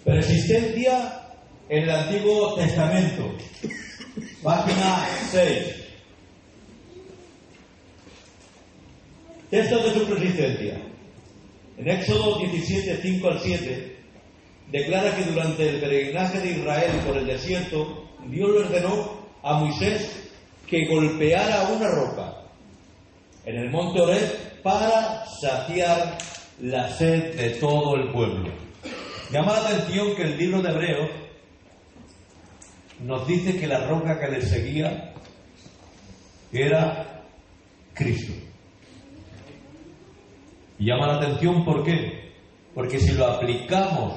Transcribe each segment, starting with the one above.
Persistencia en el Antiguo Testamento. Página 6. Texto de su persistencia. En Éxodo 17, 5 al 7, declara que durante el peregrinaje de Israel por el desierto, Dios le ordenó a Moisés que golpeara una roca en el monte Horeb para saciar la sed de todo el pueblo. Llama la atención que el libro de Hebreos nos dice que la roca que le seguía era Cristo. Y llama la atención, ¿por qué? Porque si lo aplicamos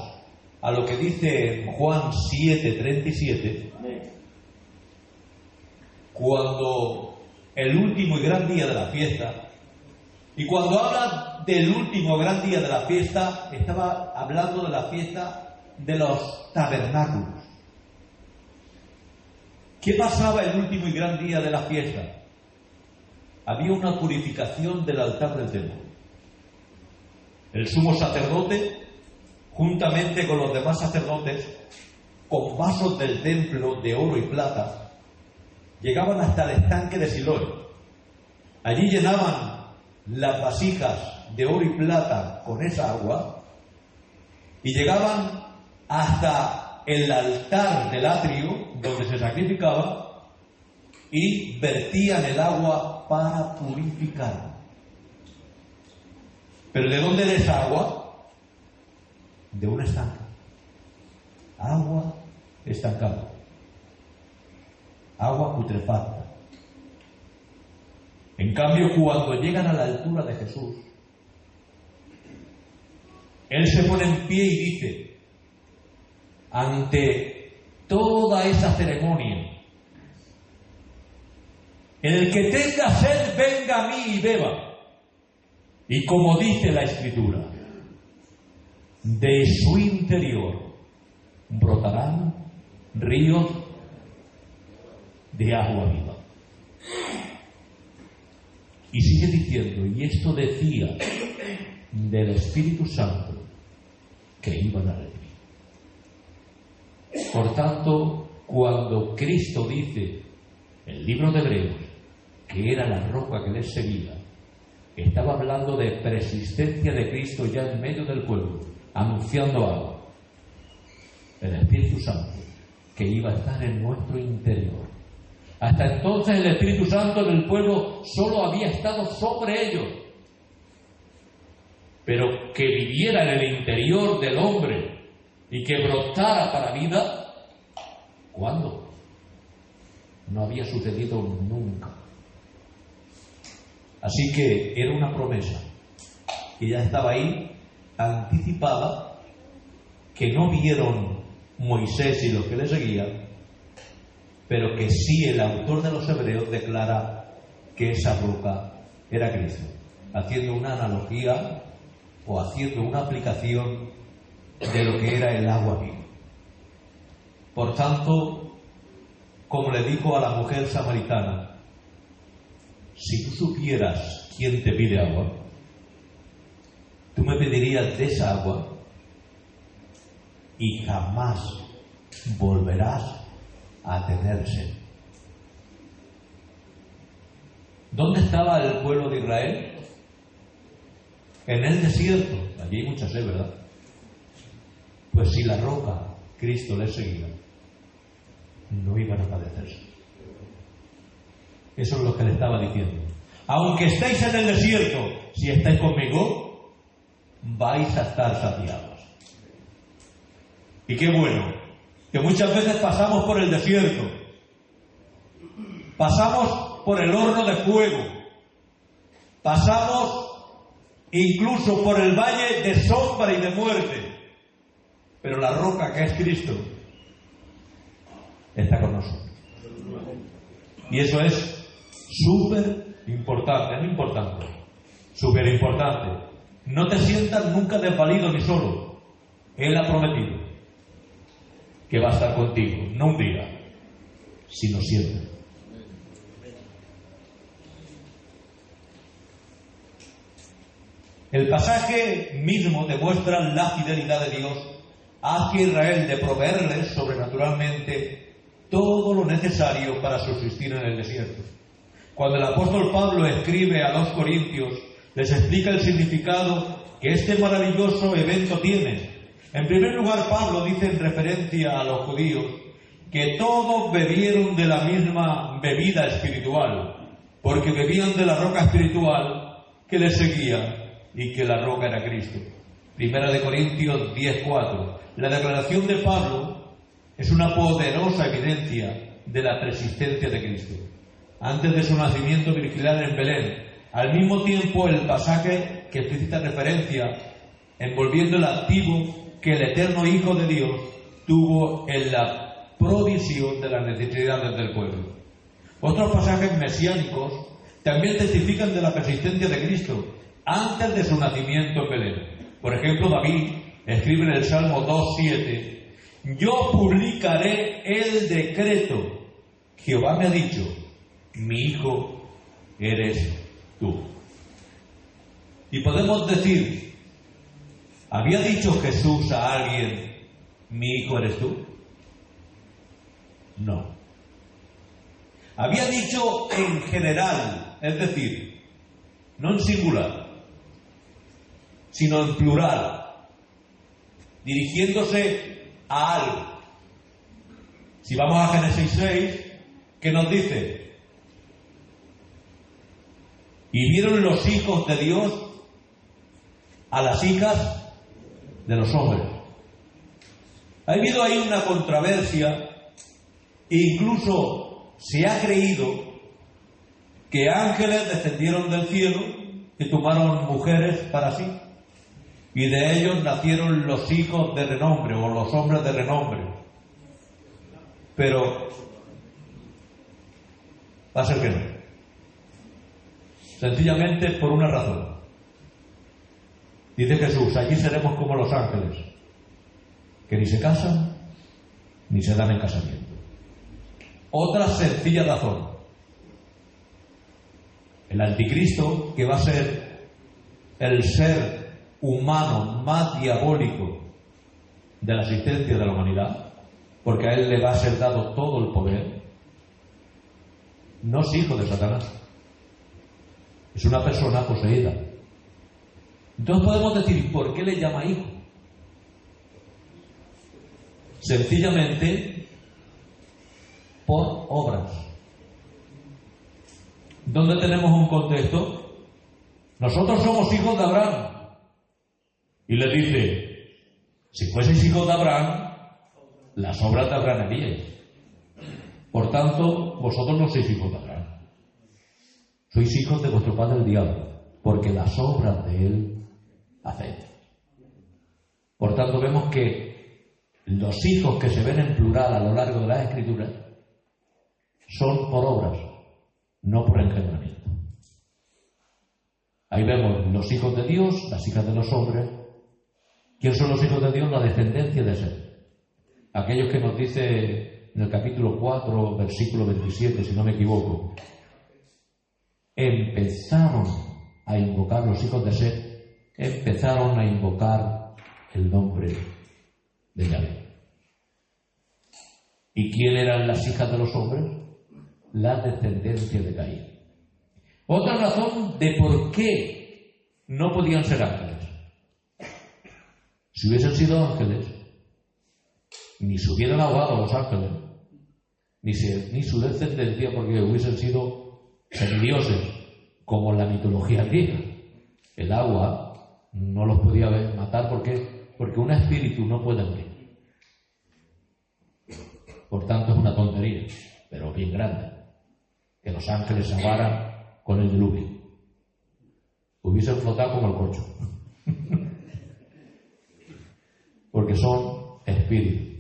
a lo que dice en Juan 7:37, cuando el último y gran día de la fiesta, y cuando habla del último gran día de la fiesta, estaba hablando de la fiesta de los tabernáculos. ¿Qué pasaba el último y gran día de la fiesta? Había una purificación del altar del templo. El sumo sacerdote, juntamente con los demás sacerdotes, con vasos del templo de oro y plata, llegaban hasta el estanque de Siloé. Allí llenaban las vasijas de oro y plata con esa agua y llegaban hasta el altar del atrio donde se sacrificaba y vertían el agua para purificar. ¿Pero de dónde era esa agua? De un estanque. Agua estancada. Agua putrefacta. En cambio, cuando llegan a la altura de Jesús, Él se pone en pie y dice, ante toda esa ceremonia, el que tenga sed, venga a mí y beba. Y como dice la Escritura, de su interior brotarán ríos de agua viva. Y sigue diciendo, y esto decía del Espíritu Santo que iban a recibir. Por tanto, cuando Cristo dice, en el libro de Hebreos, que era la roca que les seguía, estaba hablando de persistencia de Cristo ya en medio del pueblo, anunciando algo. El Espíritu Santo que iba a estar en nuestro interior. Hasta entonces el Espíritu Santo en el pueblo solo había estado sobre ellos. Pero que viviera en el interior del hombre y que brotara para vida, ¿cuándo? No había sucedido nunca. Así que era una promesa que ya estaba ahí, anticipada, que no vieron Moisés y los que le seguían, pero que sí el autor de los Hebreos declara que esa roca era Cristo, haciendo una analogía o haciendo una aplicación de lo que era el agua viva. Por tanto, como le dijo a la mujer samaritana, si tú supieras quién te pide agua, tú me pedirías de esa agua y jamás volverás a tener sed. ¿Dónde estaba el pueblo de Israel? En el desierto. Allí hay mucha sed, ¿verdad? Pues si la roca, Cristo, les seguía, no iban a padecerse. Eso es lo que le estaba diciendo. Aunque estéis en el desierto, si estáis conmigo, vais a estar saciados. Y qué bueno, que muchas veces pasamos por el desierto, pasamos por el horno de fuego, pasamos incluso por el valle de sombra y de muerte, pero la roca que es Cristo está con nosotros. Y eso es súper importante, no importante, súper importante. No te sientas nunca desvalido ni solo. Él ha prometido que va a estar contigo, no un día, sino siempre. El pasaje mismo demuestra la fidelidad de Dios hacia Israel de proveerles sobrenaturalmente todo lo necesario para subsistir en el desierto. Cuando el apóstol Pablo escribe a los corintios, les explica el significado que este maravilloso evento tiene. En primer lugar, Pablo dice en referencia a los judíos que todos bebieron de la misma bebida espiritual, porque bebían de la roca espiritual que les seguía y que la roca era Cristo. Primera de Corintios 10:4. La declaración de Pablo es una poderosa evidencia de la persistencia de Cristo. Antes de su nacimiento virginal en Belén, al mismo tiempo el pasaje que explicita referencia, envolviendo el activo que el eterno Hijo de Dios tuvo en la provisión de las necesidades del pueblo. Otros pasajes mesiánicos también testifican de la persistencia de Cristo antes de su nacimiento en Belén. Por ejemplo, David escribe en el Salmo 2:7: yo publicaré el decreto. Jehová me ha dicho, mi hijo eres tú. Y podemos decir, ¿había dicho Jesús a alguien, mi hijo eres tú? No. Había dicho en general, es decir, no en singular, sino en plural, dirigiéndose a algo. Si vamos a Génesis 6, ¿qué nos dice? Y vieron los hijos de Dios a las hijas de los hombres. Ha habido ahí una controversia e incluso se ha creído que ángeles descendieron del cielo y tomaron mujeres para sí. Y de ellos nacieron los hijos de renombre o los hombres de renombre. Pero va a ser que no. Sencillamente por una razón. Dice Jesús, allí seremos como los ángeles, que ni se casan ni se dan en casamiento. Otra sencilla razón. El anticristo, que va a ser el ser humano más diabólico de la existencia de la humanidad, porque a él le va a ser dado todo el poder, no es hijo de Satanás, es una persona poseída. Entonces podemos decir, ¿por qué le llama hijo? Sencillamente por obras. ¿Dónde tenemos un contexto? Nosotros somos hijos de Abraham. Y le dice, si fueseis hijos de Abraham, las obras de Abraham haríais. Por tanto, vosotros no sois hijos de Abraham. Sois hijos de vuestro padre el diablo, porque las obras de él hacéis. Por tanto, vemos que los hijos que se ven en plural a lo largo de las Escrituras son por obras, no por engendramiento. Ahí vemos los hijos de Dios, las hijas de los hombres. ¿Quién son los hijos de Dios? La descendencia de ser. Aquellos que nos dice en el capítulo 4, versículo 27, si no me equivoco, empezaron a invocar los hijos de Set, empezaron a invocar el nombre de Yahvé. ¿Y quién eran las hijas de los hombres? La descendencia de Caín. Otra razón de por qué no podían ser ángeles. Si hubiesen sido ángeles, ni se hubieran ahogado los ángeles, ni su descendencia, porque hubiesen sido semidioses, como en la mitología griega. El agua no los podía matar porque un espíritu no puede morir. Por tanto, es una tontería, pero bien grande, que los ángeles se ahogaran con el diluvio. Hubiesen flotado como el corcho. Porque son espíritus.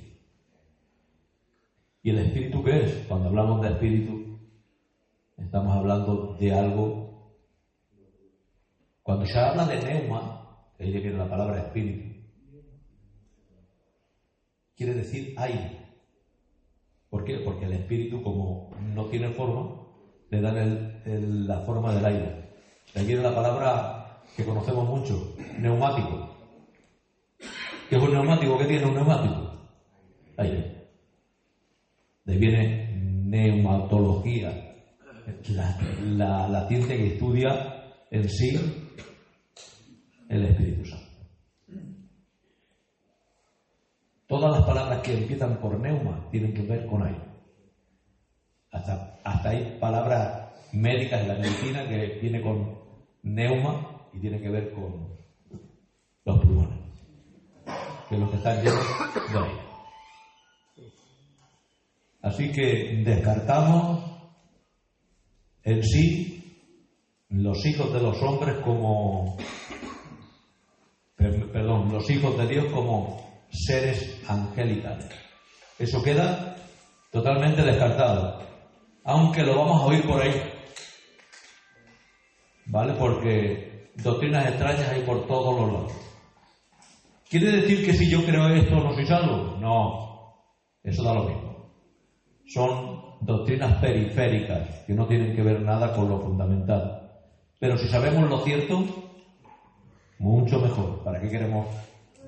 ¿Y el espíritu qué es? Cuando hablamos de espíritu, estamos hablando de algo. Cuando se habla de neuma, que ahí viene la palabra espíritu, quiere decir aire. ¿Por qué? Porque el espíritu, como no tiene forma, le dan la forma del aire. De ahí viene la palabra que conocemos mucho, neumático. ¿Qué es un neumático? ¿Qué tiene un neumático? Aire. De ahí viene neumatología, la ciencia que estudia en sí el Espíritu Santo. Todas las palabras que empiezan por neuma tienen que ver con aire. Hasta hay palabras médicas en la medicina que viene con neuma y tiene que ver con los pulmones, que los que están llenos de aire. Así que descartamos en sí los hijos de los hombres como, los hijos de Dios como seres angelicales. Eso queda totalmente descartado, aunque lo vamos a oír por ahí, ¿vale? Porque doctrinas extrañas hay por todos los lados. ¿Quiere decir que si yo creo esto no soy salvo? No, eso da lo mismo. Son doctrinas periféricas que no tienen que ver nada con lo fundamental. Pero si sabemos lo cierto, mucho mejor. ¿Para qué queremos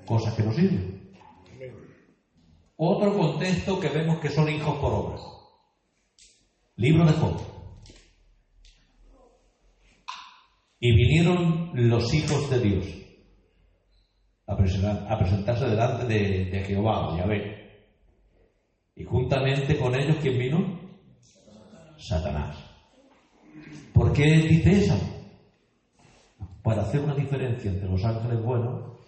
cosas que no sirven? Otro contexto que vemos que son hijos por obras. Libro de Job. Y vinieron los hijos de Dios a presentarse delante de Jehová, Yahvé. Y juntamente con ellos, ¿quién vino? Satanás. ¿Por qué dice eso? Para hacer una diferencia entre los ángeles buenos,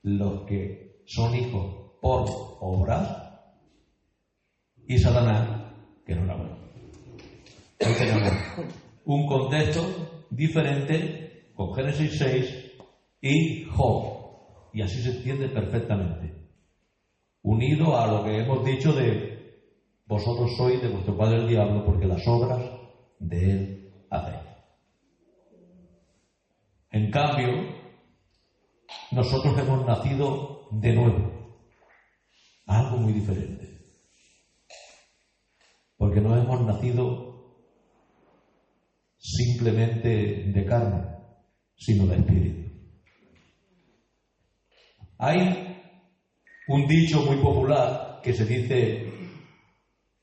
los que son hijos por obras, y Satanás, que no era bueno. Ahí tenemos un contexto diferente con Génesis 6 y Job, y así se entiende perfectamente, unido a lo que hemos dicho de vosotros sois de vuestro padre el diablo, porque las obras de él hacéis. En cambio, nosotros hemos nacido de nuevo, algo muy diferente, porque no hemos nacido simplemente de carne, sino de espíritu. Hay un dicho muy popular que se dice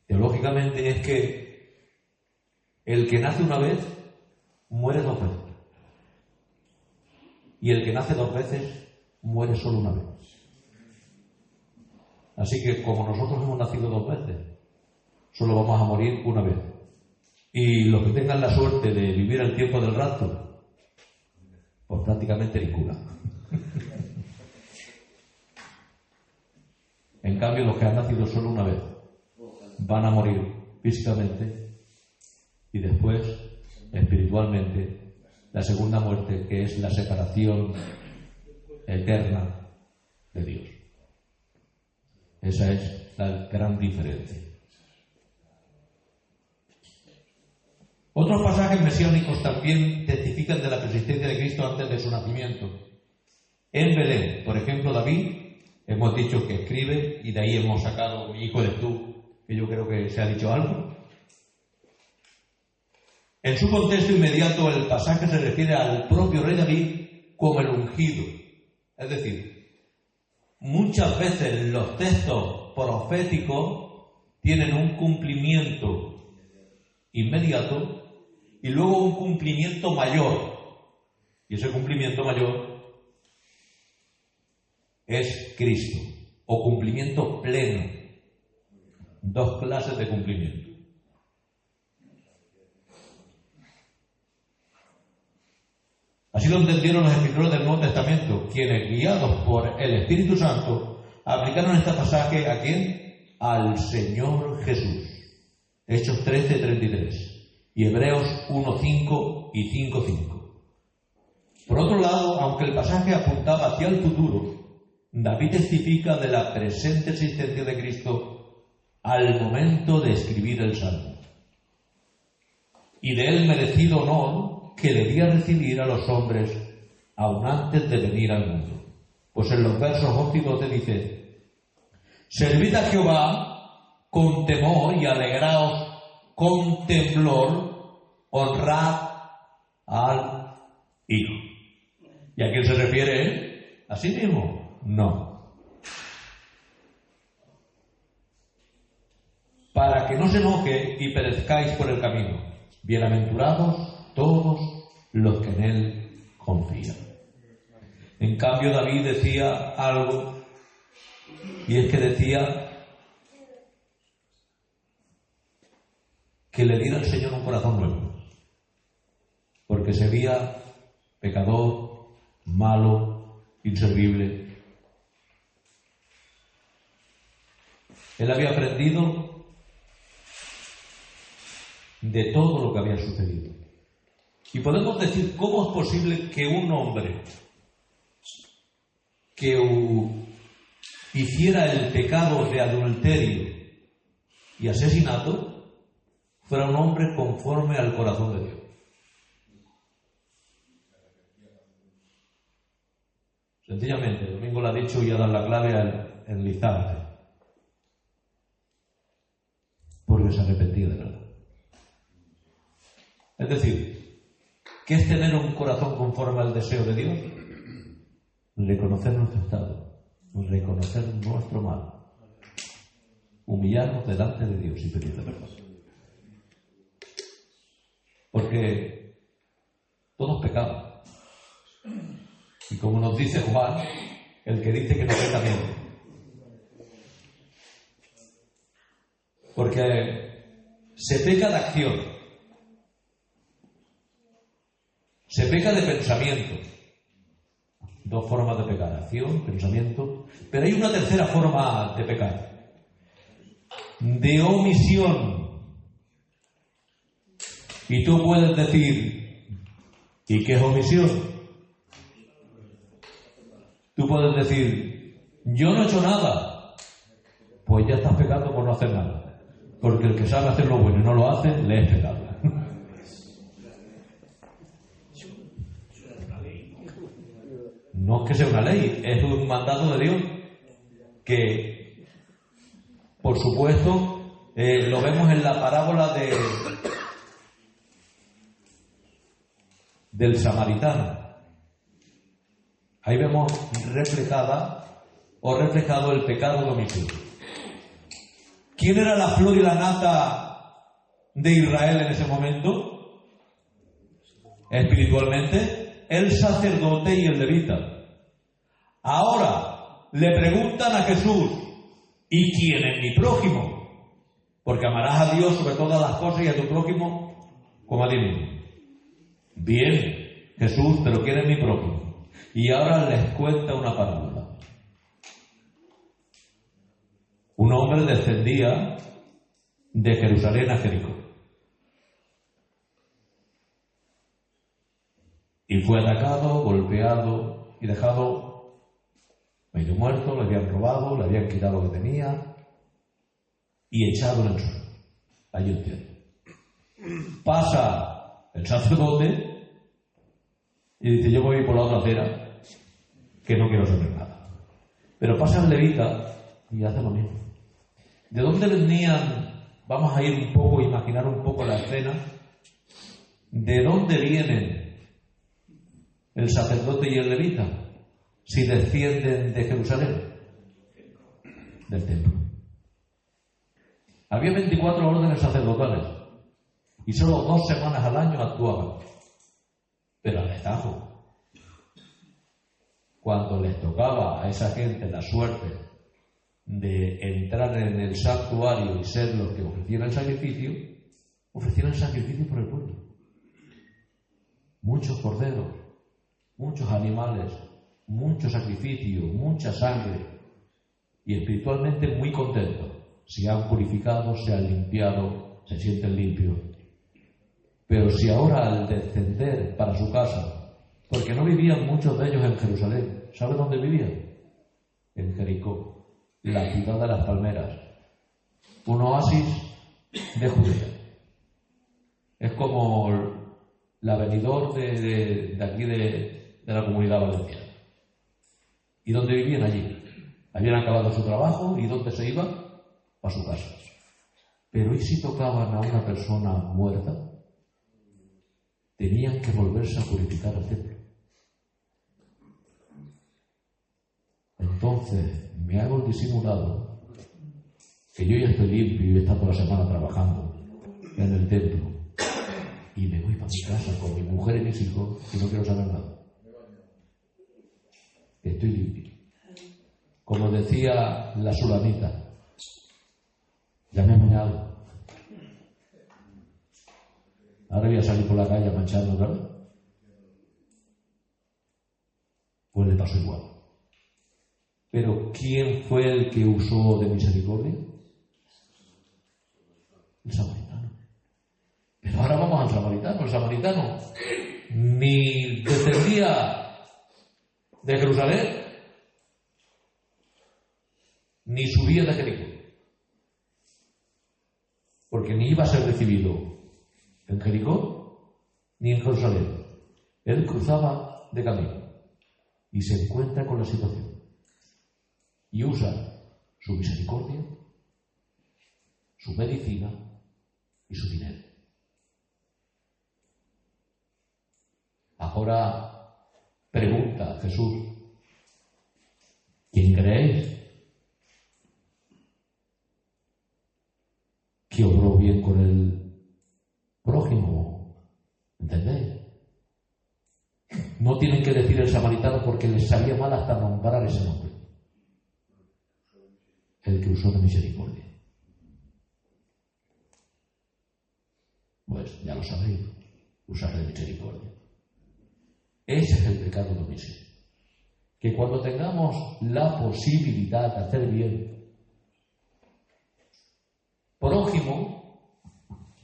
teológicamente, es que el que nace una vez muere dos veces, y el que nace dos veces muere solo una vez. Así que como nosotros hemos nacido dos veces, solo vamos a morir una vez. Y los que tengan la suerte de vivir el tiempo del rapto, pues prácticamente ninguna. En cambio, los que han nacido solo una vez van a morir físicamente y después espiritualmente la segunda muerte, que es la separación eterna de Dios. Esa es la gran diferencia. Otros pasajes mesiánicos también testifican de la persistencia de Cristo antes de su nacimiento. En Belén, por ejemplo, David, hemos dicho que escribe, y de ahí hemos sacado mi hijo eres tú, que yo creo que se ha dicho algo. En su contexto inmediato, el pasaje se refiere al propio rey David como el ungido. Es decir, muchas veces los textos proféticos tienen un cumplimiento inmediato y luego un cumplimiento mayor. Y ese cumplimiento mayor es Cristo, o cumplimiento pleno. Dos clases de cumplimiento. Así lo entendieron los escritores del Nuevo Testamento, quienes, guiados por el Espíritu Santo, aplicaron este pasaje ¿a quién? Al Señor Jesús. Hechos 13:33 y Hebreos 1:5 y 5:5. Por otro lado, aunque el pasaje apuntaba hacia el futuro, David testifica de la presente existencia de Cristo al momento de escribir el Salmo y de él merecido honor que debía recibir a los hombres aún antes de venir al mundo. Pues en los versos 11 y 12 dice: servid a Jehová con temor y alegraos con temblor, honrad al Hijo. ¿Y a quién se refiere él? ¿A sí mismo? No. que no se enoje y perezcáis por el camino. Bienaventurados todos los que en él confían. En cambio, David decía algo, y es que decía que le diera al Señor un corazón nuevo, porque se veía pecador, malo, inservible. Él había aprendido de todo lo que había sucedido. Y podemos decir, ¿cómo es posible que un hombre que hiciera el pecado de adulterio y asesinato fuera un hombre conforme al corazón de Dios? Sencillamente, el domingo lo ha dicho y ha dado la clave al instante. Porque se arrepentía de verdad. Es decir, ¿qué es tener un corazón conforme al deseo de Dios? Reconocer nuestro estado, reconocer nuestro mal, humillarnos delante de Dios y pedirle perdón. Porque todos pecamos. Y como nos dice Juan, el que dice que no peca miente. Porque se peca de acción, se peca de pensamiento. Dos formas de pecar: acción, pensamiento. Pero hay una tercera forma de pecar: de omisión. Y tú puedes decir, ¿y qué es omisión? Tú puedes decir, yo no he hecho nada. Pues ya estás pecando por no hacer nada. Porque el que sabe hacer lo bueno y no lo hace, le es pecado. No es que sea una ley, es un mandato de Dios que, por supuesto, lo vemos en la parábola del samaritano. Ahí vemos reflejado el pecado de omisión. ¿Quién era la flor y la nata de Israel en ese momento? Espiritualmente, el sacerdote y el levita. Ahora le preguntan a Jesús, ¿y quién es mi prójimo? Porque amarás a Dios sobre todas las cosas y a tu prójimo como a ti mismo. Bien, Jesús, pero ¿quién es mi prójimo? Y ahora les cuenta una parábola. Un hombre descendía de Jerusalén a Jericó. Y fue atacado, golpeado y dejado medio muerto. Le habían robado, le habían quitado lo que tenía y echado en el suelo. Allí entiendo. Pasa el sacerdote y dice, yo voy por la otra acera, que no quiero saber nada. Pero pasa el levita y hace lo mismo. ¿De dónde venían? Vamos a ir un poco, imaginar un poco la escena. ¿De dónde vienen el sacerdote y el levita si descienden de Jerusalén? Del templo. Había 24 órdenes sacerdotales y solo 2 semanas al año actuaban. Pero al destajo. Cuando les tocaba a esa gente la suerte de entrar en el santuario y ser los que ofrecían el sacrificio por el pueblo. Muchos corderos, muchos animales, mucho sacrificio, mucha sangre, y espiritualmente muy contentos. Se han purificado, se han limpiado, se sienten limpios. Pero si ahora al descender para su casa, porque no vivían muchos de ellos en Jerusalén, ¿sabe dónde vivían? En Jericó, la ciudad de las palmeras, un oasis de Judea. Es como el avenidor de aquí de la Comunidad Valenciana. ¿Y dónde vivían allí? Habían acabado su trabajo y ¿dónde se iban? A su casa. Pero ¿y si tocaban a una persona muerta? Tenían que volverse a purificar el templo. Entonces me hago el disimulado que yo ya estoy limpio y he estado toda la semana trabajando en el templo y me voy para mi casa con mi mujer y mis hijos y no quiero saber nada. Estoy limpio. Como decía la sulamita, ya me he bañado. Ahora voy a salir por la calle a mancharme otra vez. Pues le pasó igual. Pero ¿quién fue el que usó de misericordia? El samaritano. Pero ahora vamos al samaritano. El samaritano ni descendía de Jerusalén ni subía de Jericó, porque ni iba a ser recibido en Jericó ni en Jerusalén. Él cruzaba de camino y se encuentra con la situación y usa su misericordia, su medicina y su dinero. Ahora pregunta Jesús: ¿quién creéis que obró bien con el prójimo? ¿Entendéis? No tienen que decir el samaritano porque les sabía mal hasta nombrar ese nombre. El que usó de misericordia. Pues ya lo sabéis, usar de misericordia. Ese es el pecado de omisión. Que cuando tengamos la posibilidad de hacer bien, prójimo,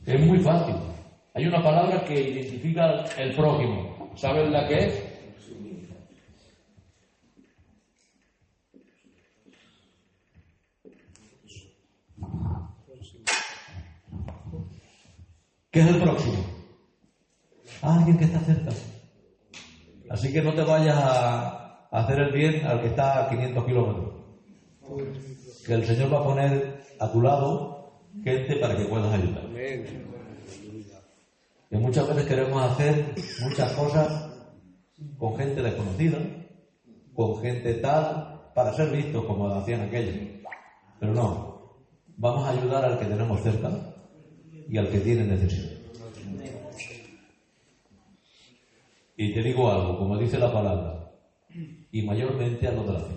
es muy fácil. Hay una palabra que identifica el prójimo. ¿Saben la que es? ¿Qué es el próximo? Alguien que está cerca. Así que no te vayas a hacer el bien al que está a 500 kilómetros. Que el Señor va a poner a tu lado gente para que puedas ayudar. Que muchas veces queremos hacer muchas cosas con gente desconocida, con gente tal, para ser vistos como hacían aquellos. Pero no, vamos a ayudar al que tenemos cerca y al que tiene necesidad. Y te digo algo, como dice la palabra, y mayormente a los de la fe.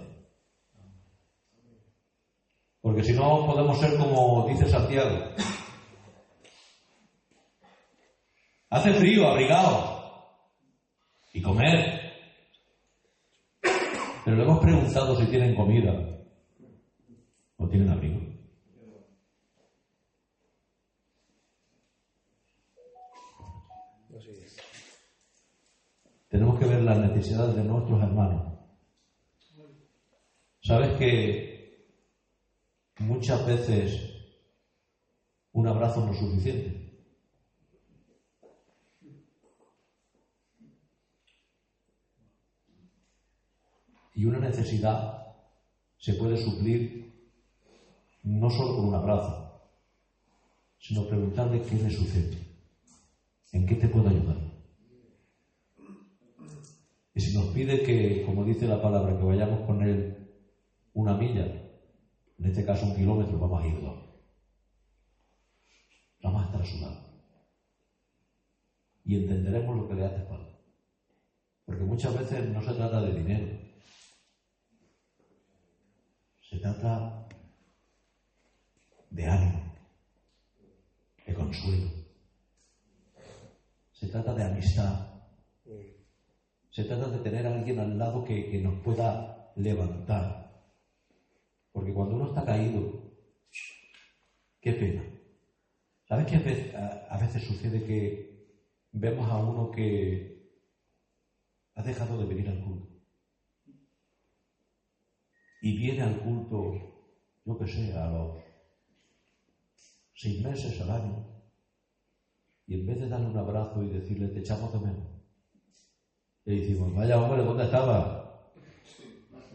Porque si no podemos ser como dice Santiago. Hace frío, abrigados y comer. Pero le hemos preguntado si tienen comida o tienen abrigo. Tenemos que ver las necesidades de nuestros hermanos. ¿Sabes que muchas veces un abrazo no es suficiente? Y una necesidad se puede suplir no solo con un abrazo, sino preguntarle qué le sucede, en qué te puedo ayudar. Y si nos pide que, como dice la palabra, que vayamos con él una milla, en este caso 1 kilómetro, vamos a ir 2. Vamos a estar a su lado. Y entenderemos lo que le hace falta. Porque muchas veces no se trata de dinero. Se trata de ánimo, de consuelo. Se trata de amistad. Se trata de tener a alguien al lado que nos pueda levantar. Porque cuando uno está caído, qué pena. ¿Sabes que a veces sucede que vemos a uno que ha dejado de venir al culto? Y viene al culto, yo qué sé, a los 6 meses al año. Y en vez de darle un abrazo y decirle, te echamos de menos, le decimos, vaya hombre, ¿dónde estaba?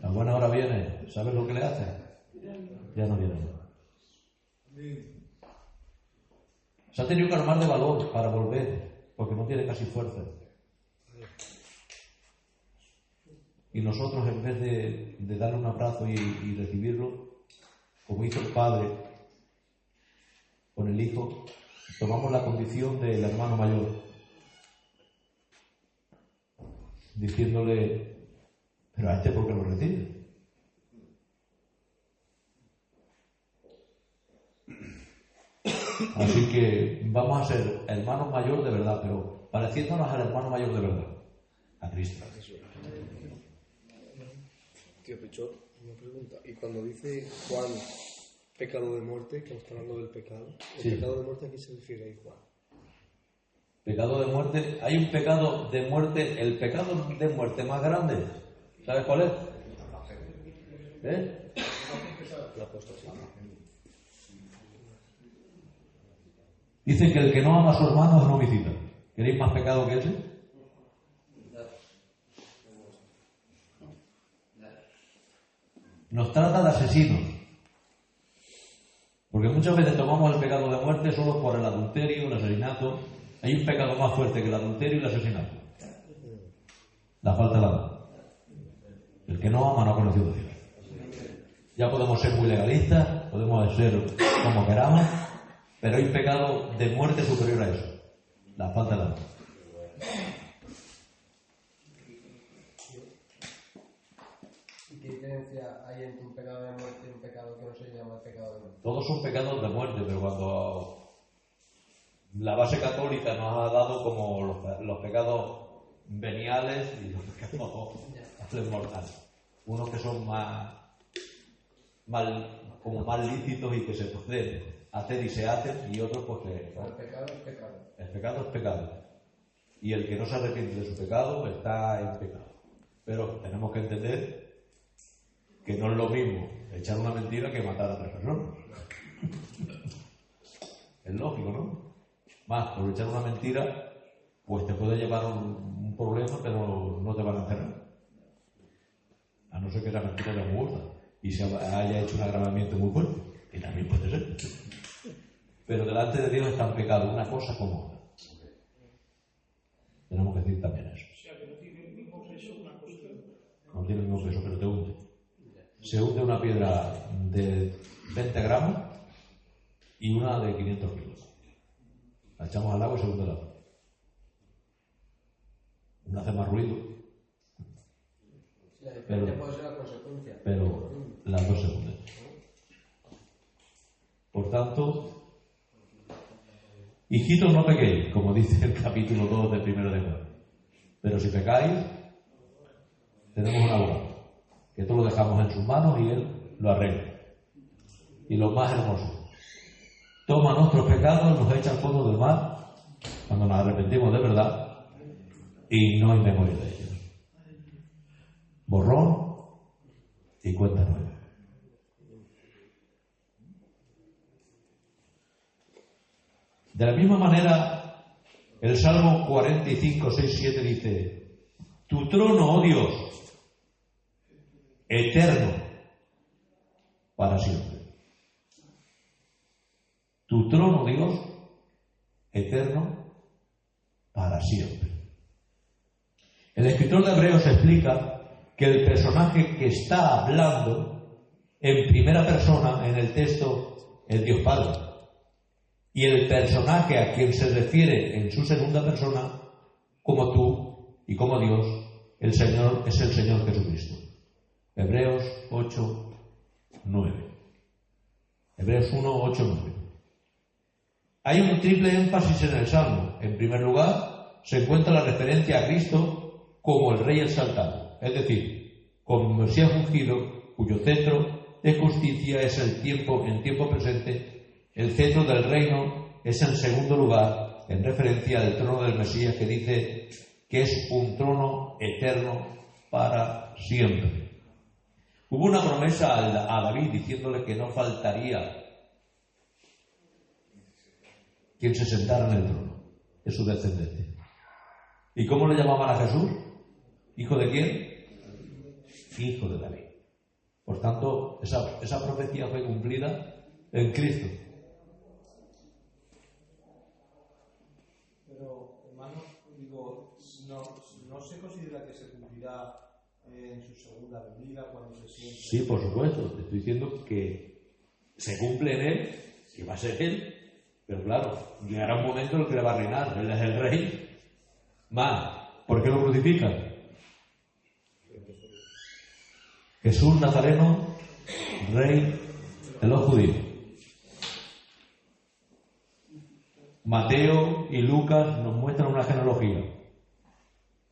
A buena hora viene. ¿Sabes lo que le hace? Ya no viene. Se ha tenido que armar de valor para volver, porque no tiene casi fuerza. Y nosotros, en vez de darle un abrazo y recibirlo, como hizo el padre, con el hijo, tomamos la condición del hermano mayor, diciéndole, pero a este ¿por qué lo recibe? Así que vamos a ser hermanos mayor de verdad, pero pareciéndonos al hermano mayor de verdad, a Cristo. Tío Pichot, una pregunta. Y cuando dice Juan pecado de muerte, que está hablando del pecado, ¿el pecado de muerte a qué se refiere ahí, Juan? Pecado de muerte, hay un pecado de muerte, el pecado de muerte más grande, ¿sabes cuál es? La apostasía. Dice que el que no ama a su hermano es un homicida. ¿Queréis más pecado que ese? Nos trata de asesinos. Porque muchas veces tomamos el pecado de muerte solo por el adulterio, el asesinato. Hay un pecado más fuerte que el adulterio y el asesinato. La falta de amor. El que no ama no ha conocido a Dios. Ya podemos ser muy legalistas, podemos ser como queramos, pero hay un pecado de muerte superior a eso. La falta de amor. ¿Y qué diferencia hay entre un pecado de muerte y un pecado que no se llama pecado de muerte? Todos son pecados de muerte, pero cuando la base católica nos ha dado como los pecados veniales y los pecados mortales. Unos que son más lícitos y que se pueden hacer y se hacen, y otros pues que... ¿no? El pecado es pecado. El pecado es pecado. Y el que no se arrepiente de su pecado está en pecado. Pero tenemos que entender que no es lo mismo echar una mentira que matar a 3 personas. Es lógico, ¿no? Más, por echar una mentira, pues te puede llevar un problema, pero no te van a encerrar. A no ser que la mentira sea muy gorda y se haya hecho un agravamiento muy fuerte, que también puede ser. Pero delante de Dios está en pecado una cosa como otra. Tenemos que decir también eso. O sea, que no tiene el mismo peso una cosa que otra. No tiene el mismo peso, pero te hunde. Se hunde una piedra de 20 gramos y una de 500 kilos. La echamos al agua y se hunde el agua. Una hace más ruido. La diferencia puede ser la consecuencia. Pero las dos se hunden. Por tanto, hijitos, no pequéis, como dice el capítulo 2 del 1 de Juan. Pero si pecáis, tenemos un abogado, que todo lo dejamos en sus manos y él lo arregla. Y lo más hermoso, toma nuestros pecados, nos echa al fondo del mar, cuando nos arrepentimos de verdad, y no hay memoria de ellos. Borrón y cuenta nueva. De la misma manera, el Salmo 45, 6, 7 dice: tu trono, oh Dios, eterno para siempre. Tu trono, Dios, eterno para siempre. El escritor de Hebreos explica que el personaje que está hablando en primera persona en el texto es Dios Padre. Y el personaje a quien se refiere en su segunda persona, como tú y como Dios, el Señor es el Señor Jesucristo. Hebreos 8, 9. Hebreos 1, 8, 9. Hay un triple énfasis en el Salmo. En primer lugar, se encuentra la referencia a Cristo como el Rey exaltado, es decir, como Mesías ungido, cuyo cetro de justicia es el tiempo en tiempo presente. El cetro del reino es en segundo lugar, en referencia al trono del Mesías, que dice que es un trono eterno para siempre. Hubo una promesa a David diciéndole que no faltaría quien se sentara en el trono, es su descendencia. ¿Y cómo le llamaban a Jesús? ¿Hijo de quién? Hijo de David. Por tanto, esa profecía fue cumplida en Cristo. Pero, hermano, digo, no se considera que se cumplirá en su segunda venida cuando se siente. Sí, por supuesto. Te estoy diciendo que se cumple en él, que va a ser él, Pero claro, llegará un momento en el que le va a reinar. Él es el rey. Más, ¿por qué lo crucifican? Jesús Nazareno, rey de los judíos. Mateo y Lucas nos muestran una genealogía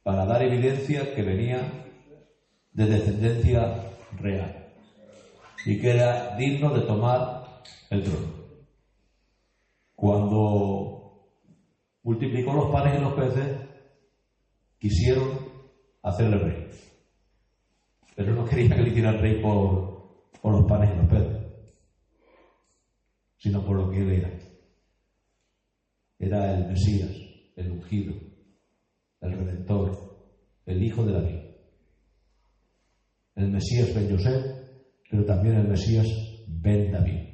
para dar evidencia que venía de descendencia real y que era digno de tomar el trono. Cuando multiplicó los panes y los peces, quisieron hacerle rey, pero no querían que le hicieran rey por los panes y los peces, sino por lo que él era. Era el Mesías, el ungido, el Redentor, el Hijo de David. El Mesías Ben Yosef, pero también el Mesías Ben David.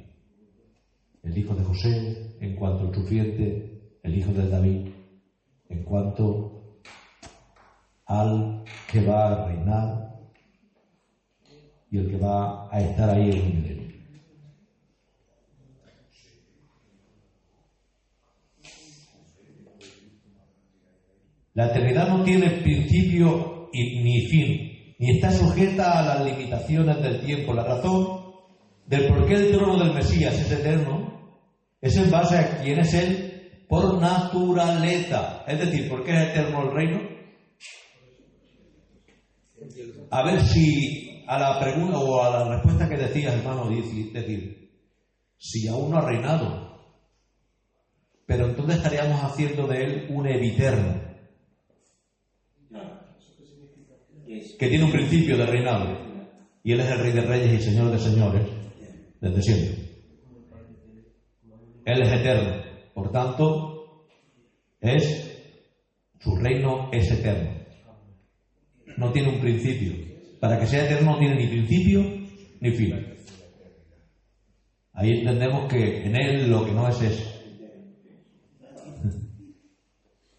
El hijo de José, en cuanto al sufriente, el hijo de David, en cuanto al que va a reinar y el que va a estar ahí en el milenio. La eternidad no tiene principio ni fin, ni está sujeta a las limitaciones del tiempo. La razón del por qué el trono del Mesías es eterno es en base a quién es Él por naturaleza. Es decir, ¿por qué es eterno el reino? A ver si a la pregunta o a la respuesta que decías, hermano, decir, si aún no ha reinado, pero entonces estaríamos haciendo de Él un eviterno, que tiene un principio de reinado, y Él es el Rey de Reyes y Señor de Señores desde siempre. Él es eterno, por tanto, su reino es eterno. No tiene un principio. Para que sea eterno no tiene ni principio ni fin. Ahí entendemos que en Él lo que no es es.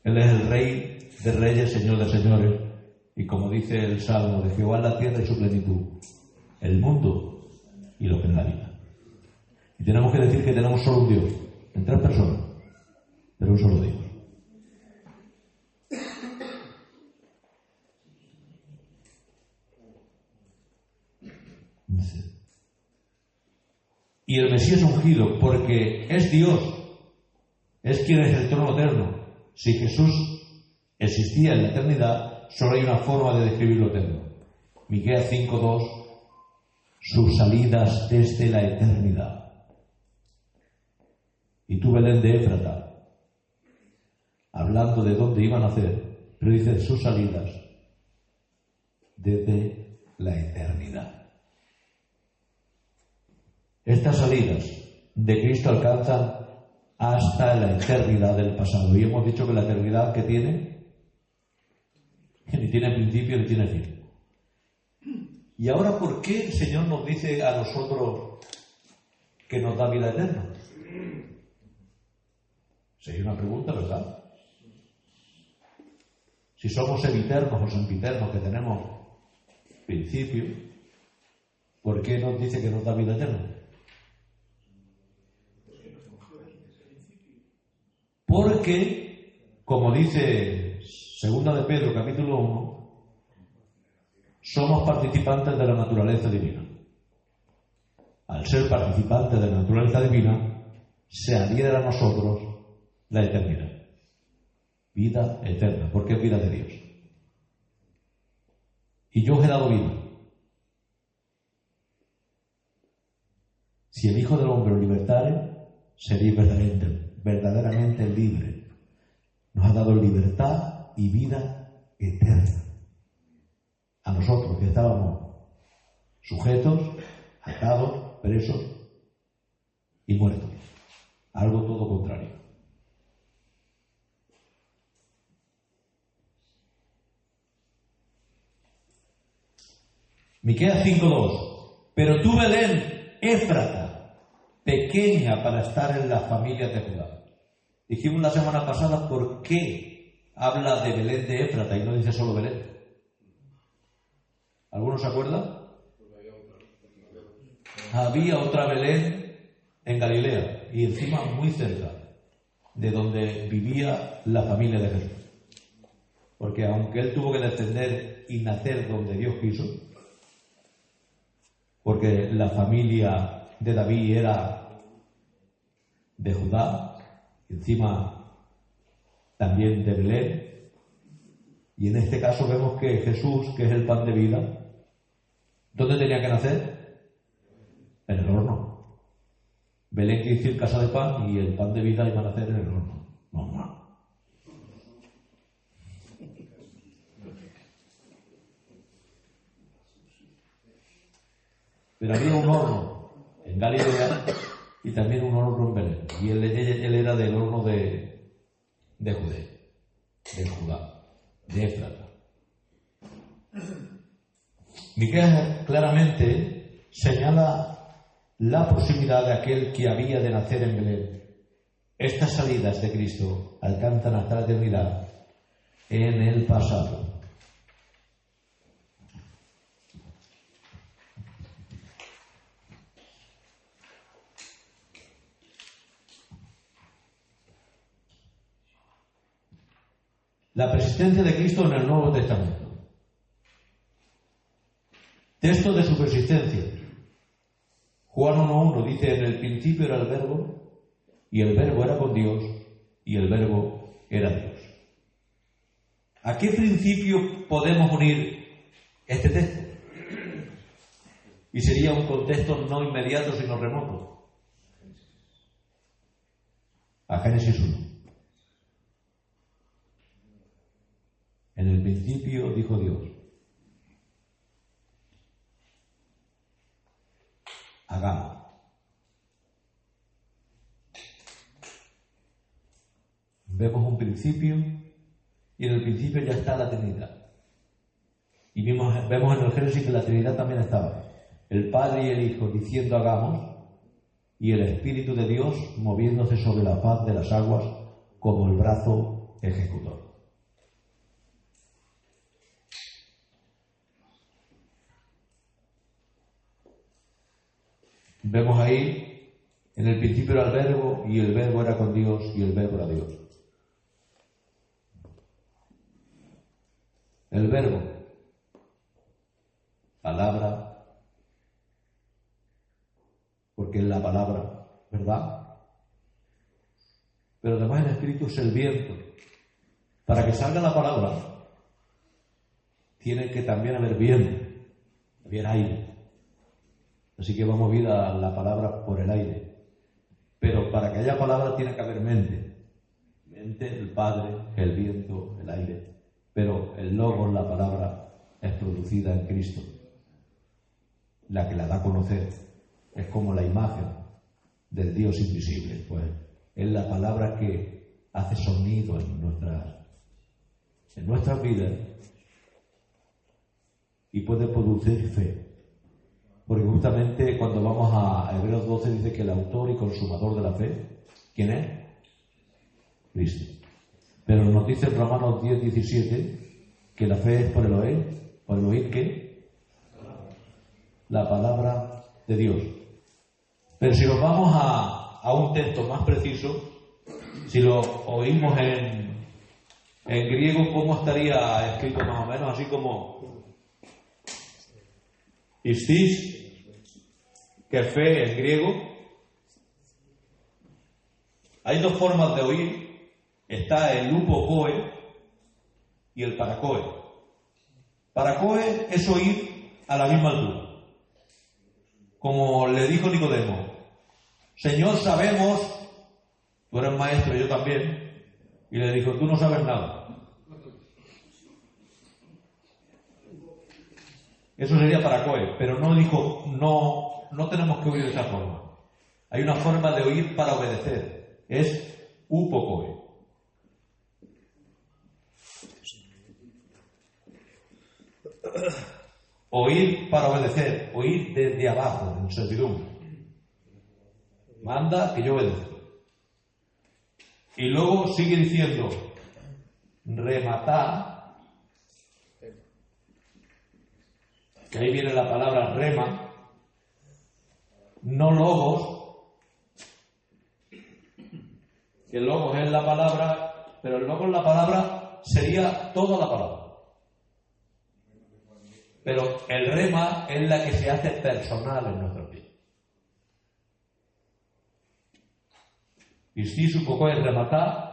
Él es el Rey de Reyes, Señor de Señores. Y como dice el Salmo, de Jehová la tierra y su plenitud, el mundo y lo que en la vida. Y tenemos que decir que tenemos solo un Dios, en tres personas, pero un solo Dios. Y el Mesías ungido, porque es Dios, es quien es el trono eterno. Si Jesús existía en la eternidad, solo hay una forma de describir lo eterno. Miqueas 5:2, sus salidas desde la eternidad. Y tú, Belén de Éfrata, hablando de dónde iban a nacer, pero dice sus salidas desde la eternidad. Estas salidas de Cristo alcanzan hasta la eternidad del pasado. Y hemos dicho que la eternidad que tiene, que ni tiene principio ni tiene fin. Y ahora, ¿por qué el Señor nos dice a nosotros que nos da vida eterna? Sería una pregunta, ¿verdad? Si somos eviternos o sempiternos, que tenemos principio, ¿por qué nos dice que nos da vida eterna? Porque, como dice 2 de Pedro, capítulo 1, somos participantes de la naturaleza divina. Al ser participantes de la naturaleza divina, se adhiere a nosotros la eternidad. Vida eterna, porque es vida de Dios. Y yo os he dado vida. Si el Hijo del Hombre os libertare, seréis verdaderamente libre. Nos ha dado libertad y vida eterna. A nosotros que estábamos sujetos, atados, presos y muertos. Algo todo contrario. Miqueas 5:2. Pero tú, Belén, Éfrata, pequeña para estar en las familias de Judá. Dijimos la semana pasada por qué habla de Belén de Éfrata y no dice solo Belén. ¿Alguno se acuerda? Había otra Belén en Galilea y encima muy cerca. de donde vivía la familia de Jesús. Porque aunque él tuvo que descender y nacer donde Dios quiso, porque la familia de David era de Judá, encima también de Belén, y en este caso vemos que Jesús, que es el pan de vida, ¿dónde tenía que nacer? En el horno. Belén quiere decir casa de pan, y el pan de vida iba a nacer en el horno. No. Pero había un horno en Galilea y también un horno en Belén. Y él era del horno de Judá, de Éfrata. Miqueas claramente señala la proximidad de aquel que había de nacer en Belén. Estas salidas de Cristo alcanzan hasta la eternidad en el pasado. La persistencia de Cristo en el Nuevo Testamento. Texto de su persistencia. Juan 1.1 dice: en el principio era el Verbo, y el Verbo era con Dios, y el Verbo era Dios. ¿A qué principio podemos unir este texto? Y sería un contexto no inmediato, sino remoto. A Génesis 1. En el principio dijo Dios: hagamos. Vemos un principio y en el principio ya está la Trinidad. Y vemos en el Génesis que la Trinidad también estaba. El Padre y el Hijo diciendo hagamos, y el Espíritu de Dios moviéndose sobre la faz de las aguas como el brazo ejecutor. Vemos ahí, en el principio era el Verbo, y el Verbo era con Dios, y el Verbo era Dios. El Verbo, palabra, porque es la palabra, ¿verdad? Pero además el Espíritu es el viento. Para que salga la palabra, tiene que también haber viento, haber aire. Así que vamos a oír la palabra por el aire. Pero para que haya palabra tiene que haber mente. Mente, el Padre, el viento, el aire. Pero el Logos, la palabra, es producida en Cristo. La que la da a conocer. Es como la imagen del Dios invisible. Pues es la palabra que hace sonido en nuestras vidas y puede producir fe. Porque justamente cuando vamos a Hebreos 12 dice que el autor y consumador de la fe, ¿quién es? Cristo. Pero nos dice en Romanos 10:17 que la fe es por el oír. ¿Por el oír qué? La palabra de Dios. Pero si nos vamos a un texto más preciso, si lo oímos en griego, ¿cómo estaría escrito más o menos? Así como istis, que fe en griego. Hay dos formas de oír. Está el upokoe y el paracoe. Paracoe es oír a la misma altura. Como le dijo Nicodemo: Señor, sabemos, tú eres maestro, yo también. Y le dijo: tú no sabes nada. Eso sería paracoe, pero no dijo, no tenemos que oír de esa forma. Hay una forma de oír para obedecer. Es upokoe. Oír para obedecer, oír desde abajo, en servidumbre. Manda que yo obedezco. Y luego sigue diciendo, rematar, que ahí viene la palabra rema, no logos, que el logos es la palabra, pero el logos, la palabra, sería toda la palabra. Pero el rema es la que se hace personal en nuestra vida. Pistis un poco es rematar,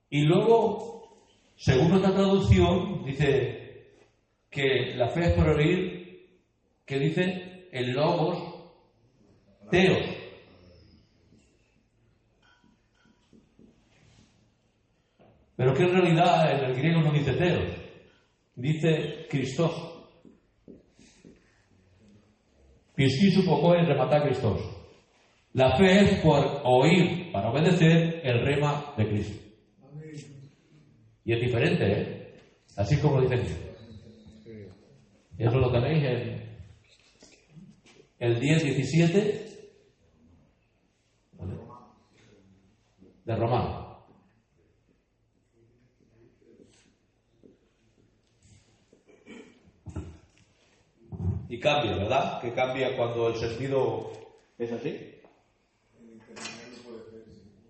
y luego, según nuestra traducción, dice que la fe es por oír, que dice el logos, teos. Pero que en realidad en el griego no dice teos, dice Christos. Pistis un poco es rematar Christos. La fe es por oír, para obedecer, el rema de Cristo. Y es diferente, ¿eh? Así como lo dice Cristo. Y eso lo tenéis en el 10:17 de Romano. Y cambia, ¿verdad? Que cambia cuando el sentido es así.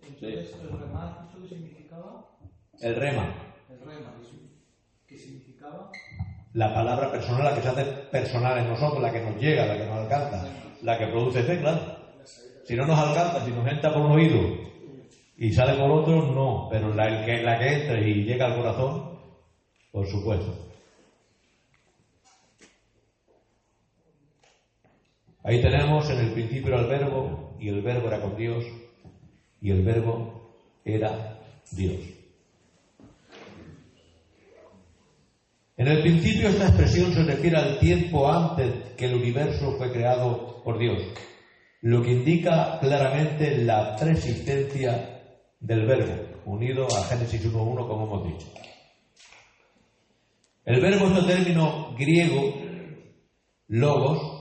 Entonces, ¿el rema, eso qué significaba? El rema. El rema, ¿qué significaba? La palabra personal, la que se hace personal en nosotros, la que nos llega, la que nos alcanza, la que produce fe, claro. Si no nos alcanza, si nos entra por un oído y sale por otro, no. Pero la que entra y llega al corazón, por supuesto. Ahí tenemos en el principio era el verbo, y el verbo era con Dios, y el verbo era Dios. En el principio esta expresión se refiere al tiempo antes que el universo fue creado por Dios, lo que indica claramente la preexistencia del verbo, unido a Génesis 1:1 como hemos dicho. El verbo es el término griego, logos,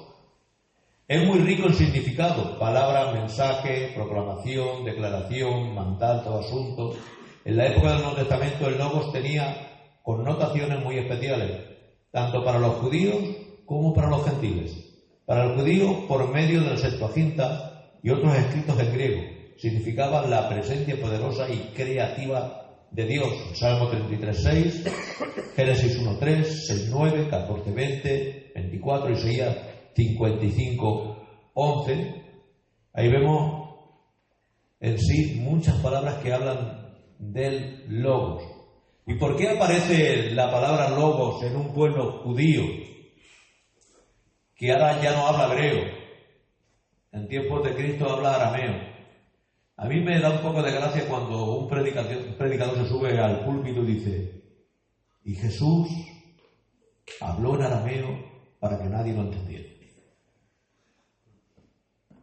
es muy rico en significado, palabra, mensaje, proclamación, declaración, mandato, asunto. En la época del Nuevo Testamento el logos tenía connotaciones muy especiales, tanto para los judíos como para los gentiles. Para el judío, por medio del Septuaginta y otros escritos en griego, significaba la presencia poderosa y creativa de Dios. Salmo 33:6, Génesis 1:3, 6:9, 14:20, 24, Isaías 55:11. Ahí vemos en sí muchas palabras que hablan del logos. ¿Y por qué aparece la palabra logos en un pueblo judío que ahora ya no habla hebreo? En tiempos de Cristo habla arameo. A mí me da un poco de gracia cuando un predicador se sube al púlpito y dice: y Jesús habló en arameo para que nadie lo entendiera.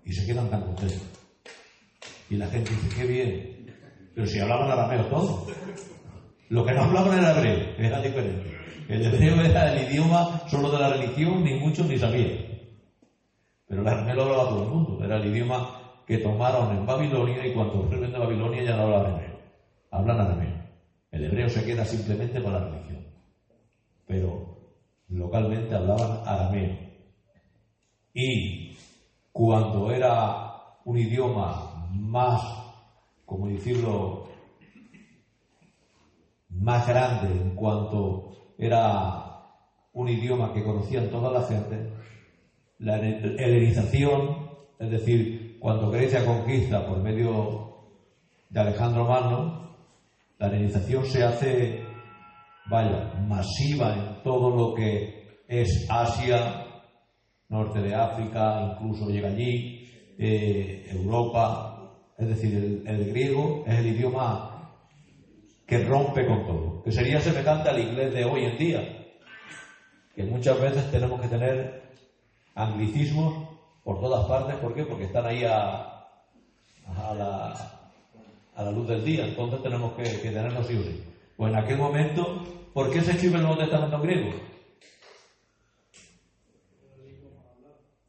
Y se quedan tan contentos. Y la gente dice: qué bien. Pero si hablaban arameo todos. Lo que no hablaban era hebreo, era diferente. El hebreo era el idioma solo de la religión, ni muchos ni sabían. Pero el arameo lo hablaba todo el mundo. Era el idioma que tomaron en Babilonia, y cuando vuelven de Babilonia ya no hablan hebreo. Hablan arameo. El hebreo se queda simplemente para la religión. Pero localmente hablaban arameo. Y cuando era un idioma más, como decirlo, más grande en cuanto era un idioma que conocían toda la gente, la helenización, es decir, cuando Grecia conquista por medio de Alejandro Magno, la helenización se hace, masiva en todo lo que es Asia, norte de África, incluso llega allí, Europa. Es decir, el griego es el idioma que rompe con todo, que sería semejante al inglés de hoy en día, que muchas veces tenemos que tener anglicismos por todas partes. ¿Por qué? Porque están ahí a la luz del día. Entonces tenemos que tenerlos sí o sí. Pues en aquel momento, ¿por qué se escribe el Nuevo Testamento en griego?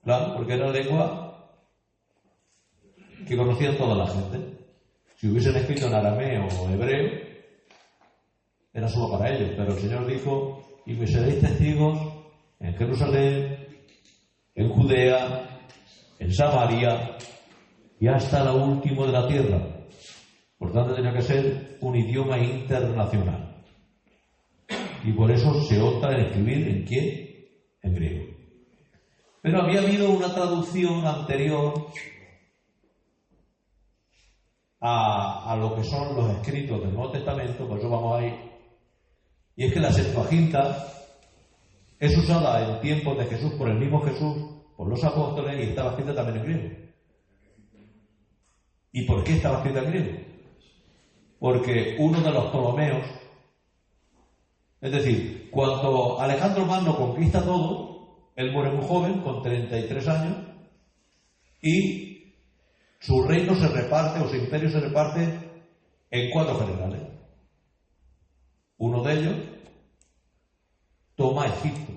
Claro, porque era la lengua que conocían toda la gente. Si hubiesen escrito en arameo o hebreo, era solo para ellos. Pero el Señor dijo: y me seréis testigos en Jerusalén, en Judea, en Samaria y hasta lo último de la tierra. Por tanto, tenía que ser un idioma internacional. Y por eso se opta en escribir ¿en qué? En griego. Pero había habido una traducción anterior a lo que son los escritos del Nuevo Testamento, por eso vamos a ir. Y es que la Septuaginta es usada en tiempos de Jesús por el mismo Jesús, por los apóstoles, y estaba escrita también en griego. ¿Y por qué estaba escrita en griego? Porque uno de los Ptolomeos, es decir, cuando Alejandro Magno conquista todo, él muere muy joven, con 33 años, y su reino se reparte, o su imperio se reparte en 4 generales. Uno de ellos toma Egipto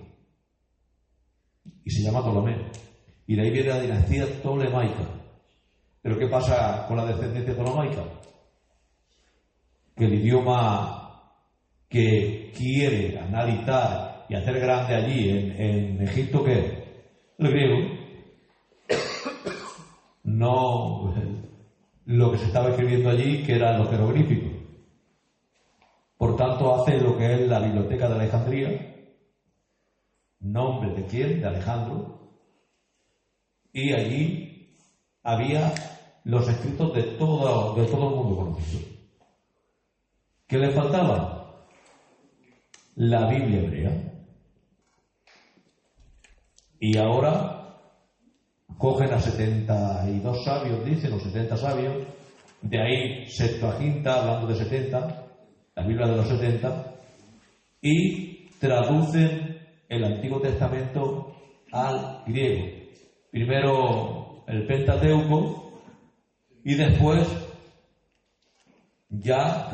y se llama Ptolomeo, y de ahí viene la dinastía ptolemaica. Pero ¿qué pasa con la descendencia ptolemaica? Que el idioma que quiere analizar y hacer grande allí en Egipto, ¿qué es? El griego. No lo que se estaba escribiendo allí, que eran los jeroglíficos. Por tanto, hace lo que es la Biblioteca de Alejandría, nombre de quién, de Alejandro, y allí había los escritos de todo el mundo conocido. ¿Qué le faltaba? La Biblia hebrea. Y ahora cogen a 72 sabios, dicen, o 70 sabios, de ahí Septuaginta, hablando de 70, la Biblia de los 70, y traducen el Antiguo Testamento al griego. Primero el Pentateuco y después ya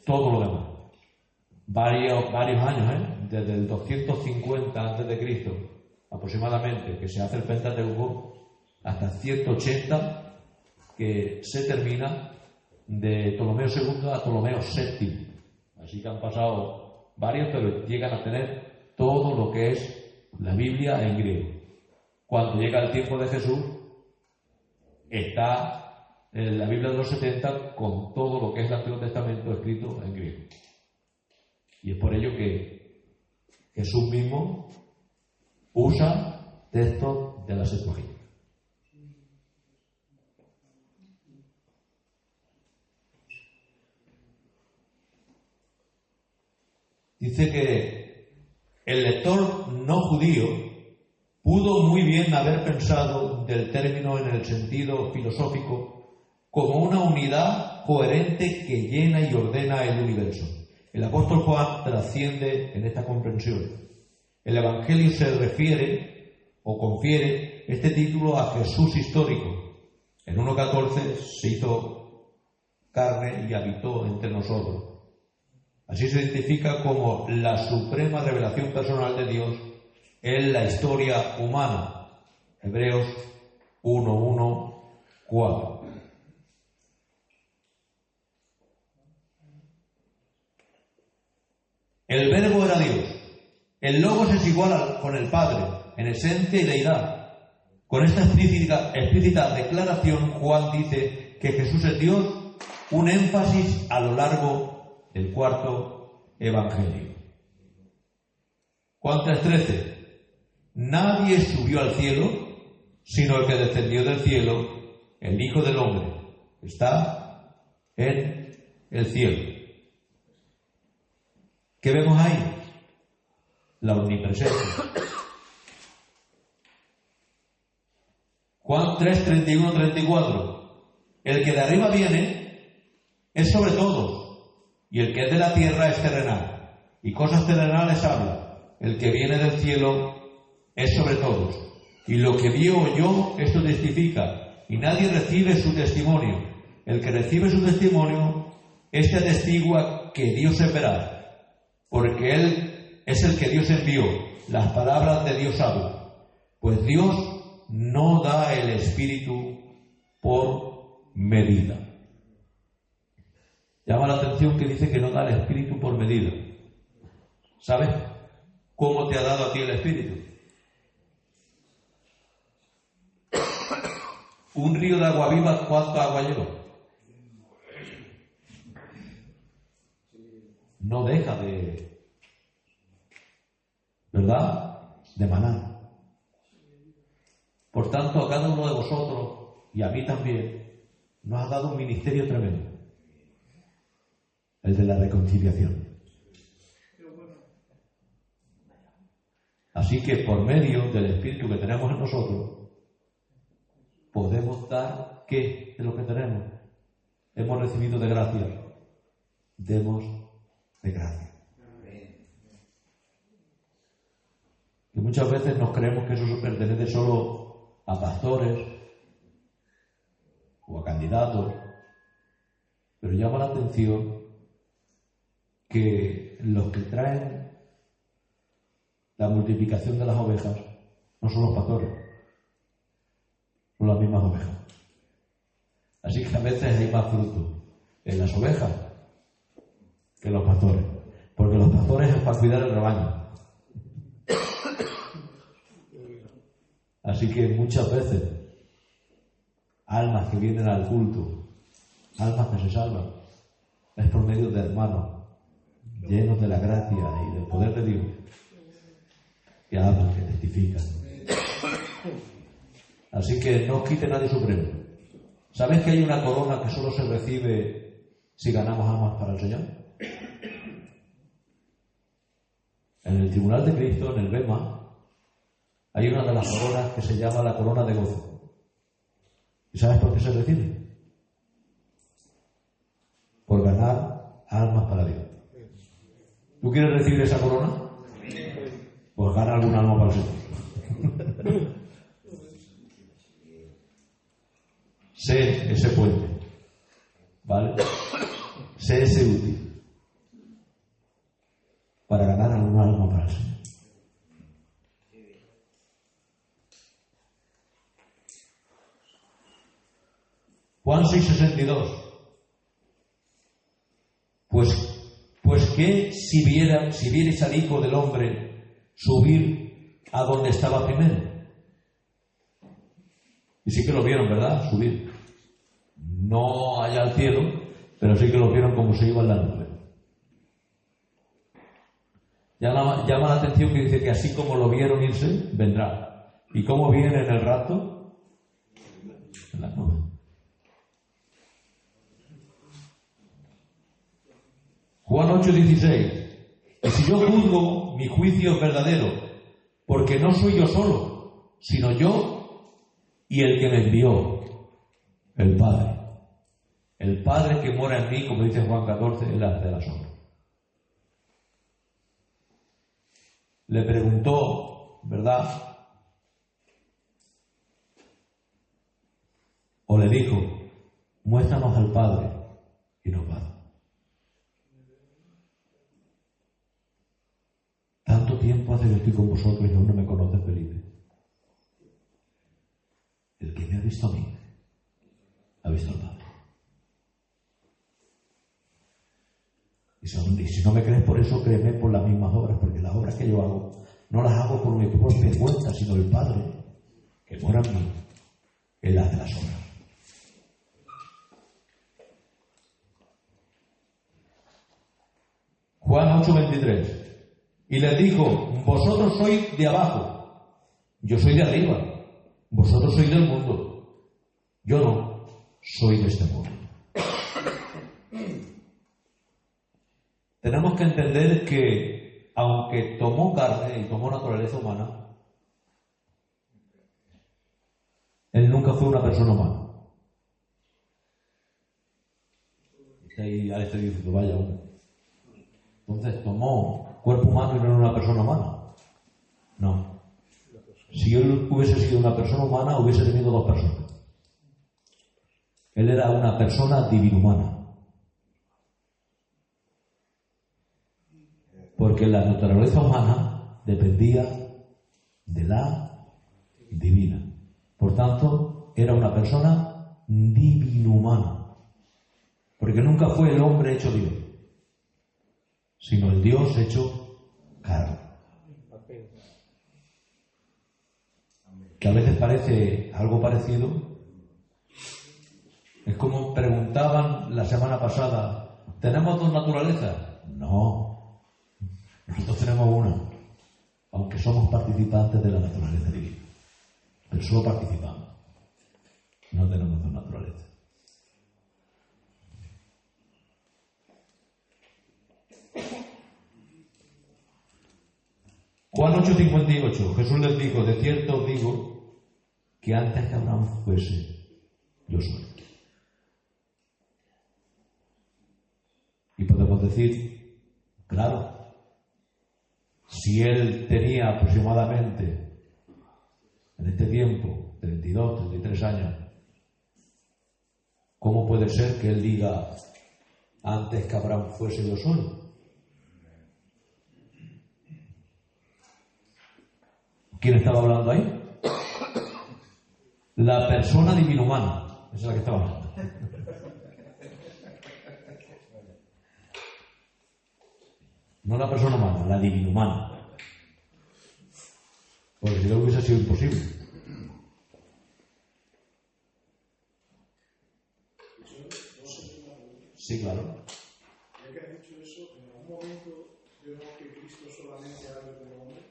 todo lo demás. Varios años, desde el 250 a.C. aproximadamente, que se hace el Pentateuco, hasta 180, que se termina, de Ptolomeo II a Ptolomeo VII. Así que han pasado varios, pero llegan a tener todo lo que es la Biblia en griego. Cuando llega el tiempo de Jesús, está la Biblia de los 70 con todo lo que es el Antiguo Testamento escrito en griego. Y es por ello que Jesús mismo usa textos de la Septuaginta. Dice que el lector no judío pudo muy bien haber pensado del término en el sentido filosófico como una unidad coherente que llena y ordena el universo. El apóstol Juan trasciende en esta comprensión. El Evangelio se refiere o confiere este título a Jesús histórico. En 1.14 se hizo carne y habitó entre nosotros. Así se identifica como la suprema revelación personal de Dios en la historia humana. Hebreos 1:4. El Verbo era Dios. El Logos es igual con el Padre, en esencia y deidad. Con esta explícita declaración, Juan dice que Jesús es Dios, un énfasis a lo largo del cuarto Evangelio. Juan 3:13. Nadie subió al cielo, sino el que descendió del cielo, el Hijo del Hombre. Está en el cielo. ¿Qué vemos ahí? La omnipresencia. Juan 3:31-34. El que de arriba viene es sobre todos, y el que es de la tierra es terrenal, y cosas terrenales habla. El que viene del cielo es sobre todos, y lo que vio o oyó, esto testifica, y nadie recibe su testimonio. El que recibe su testimonio, este atestigua que Dios es veraz, porque Él es el que Dios envió, las palabras de Dios hablan. Pues Dios no da el Espíritu por medida. Llama la atención que dice que no da el Espíritu por medida. ¿Sabes cómo te ha dado a ti el Espíritu? Un río de agua viva, ¿cuánta agua lleva? no deja de, ¿verdad?, de manar. Por tanto, a cada uno de vosotros, y a mí también, nos ha dado un ministerio tremendo, el de la reconciliación. Así que por medio del Espíritu que tenemos en nosotros, podemos dar ¿qué de lo que tenemos? Hemos recibido de gracia. Demos de gracia. Y muchas veces nos creemos que eso se pertenece solo a pastores o a candidatos, pero llama la atención que los que traen la multiplicación de las ovejas no son los pastores, son las mismas ovejas. Así que a veces hay más fruto en las ovejas que en los pastores, porque los pastores es para cuidar el rebaño. Así que muchas veces almas que vienen al culto, almas que se salvan, es por medio de hermanos llenos de la gracia y del poder de Dios, que hablan, que testifican. Así que no os quite nadie su premio. ¿Sabes que hay una corona que solo se recibe si ganamos almas para el Señor? En el Tribunal de Cristo, en el Bema, hay una de las coronas que se llama la corona de gozo. ¿Y sabes por qué se recibe? Por ganar almas para Dios. ¿Tú quieres recibir esa corona? Pues gana algún alma para el Señor. Sé ese puente, ¿vale? Sé ese útil para ganar algún alma para el Señor. Juan 6:62. Pues que si vieres al Hijo del Hombre subir a donde estaba primero. Y sí que lo vieron, ¿verdad? Subir. No allá al cielo, pero sí que lo vieron como se iba en la nube. Llama la atención que dice que así como lo vieron irse, vendrá. ¿Y cómo viene en el rapto? En la nube. Juan 8:16. Y si yo juzgo, mi juicio es verdadero, porque no soy yo solo, sino yo y el que me envió, el Padre. El Padre que mora en mí, como dice Juan 14, el arte de la sombra. Le preguntó, ¿verdad? O le dijo, muéstranos al Padre y nos va. Tanto tiempo hace que estoy con vosotros y aún no me conoces, Felipe. El que me ha visto a mí, ha visto al Padre. Y si no me crees por eso, créeme por las mismas obras, porque las obras que yo hago, no las hago por mi propia cuenta, sino el Padre, que mora en mí, Él hace las obras. Juan 8:23. Y les dijo, vosotros sois de abajo, yo soy de arriba, vosotros sois del mundo, yo no soy de este mundo. Tenemos que entender que, aunque tomó carne y tomó naturaleza humana, Él nunca fue una persona humana. Y a este dice, vaya hombre. Entonces tomó cuerpo humano y no era una persona humana. No. Si Él hubiese sido una persona humana, hubiese tenido dos personas. Él era una persona divinhumana. Porque la naturaleza humana dependía de la divina. Por tanto, era una persona divinhumana. Porque nunca fue el hombre hecho Dios, sino el Dios hecho carne. Que a veces parece algo parecido. Es como preguntaban la semana pasada, ¿tenemos dos naturalezas? No. Nosotros tenemos una, aunque somos participantes de la naturaleza divina. Pero solo participamos. No tenemos dos naturalezas. Juan 8:58, Jesús les dijo: de cierto os digo que antes que Abraham fuese, yo soy. Y podemos decir, claro, si él tenía aproximadamente en este tiempo 32, 33 años, ¿cómo puede ser que él diga antes que Abraham fuese, yo soy? ¿Quién estaba hablando ahí? La persona divino-humana. Esa es la que estaba hablando. No la persona humana, la divino-humana. Porque si no hubiese sido imposible. Sí, claro. Ya que has dicho eso, en algún momento vemos que Cristo solamente habla como hombre.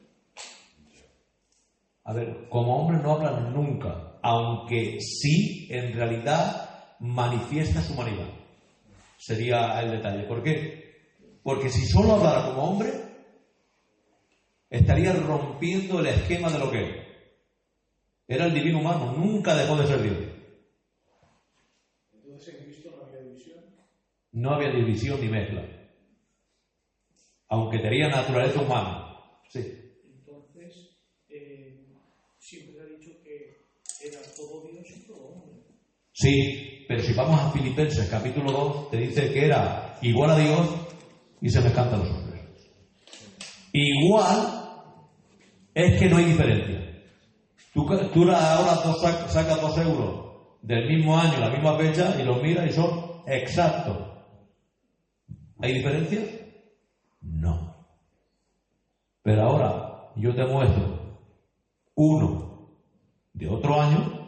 A ver, como hombre no habla nunca, aunque sí, en realidad, manifiesta su humanidad. Sería el detalle. ¿Por qué? Porque si solo hablara como hombre, estaría rompiendo el esquema de lo que es. Era el divino humano, nunca dejó de ser Dios. Entonces en Cristo no había división. No había división ni mezcla. Aunque tenía naturaleza humana. Sí. Entonces, siempre ha dicho que era todo Dios y todo hombre. Sí, pero si vamos a Filipenses capítulo 2, te dice que era igual a Dios y semejante a los hombres. Igual es que no hay diferencia. Tú ahora sacas 2 euros del mismo año, la misma fecha, y los miras y son exactos. ¿Hay diferencia? No. Pero ahora yo te muestro uno de otro año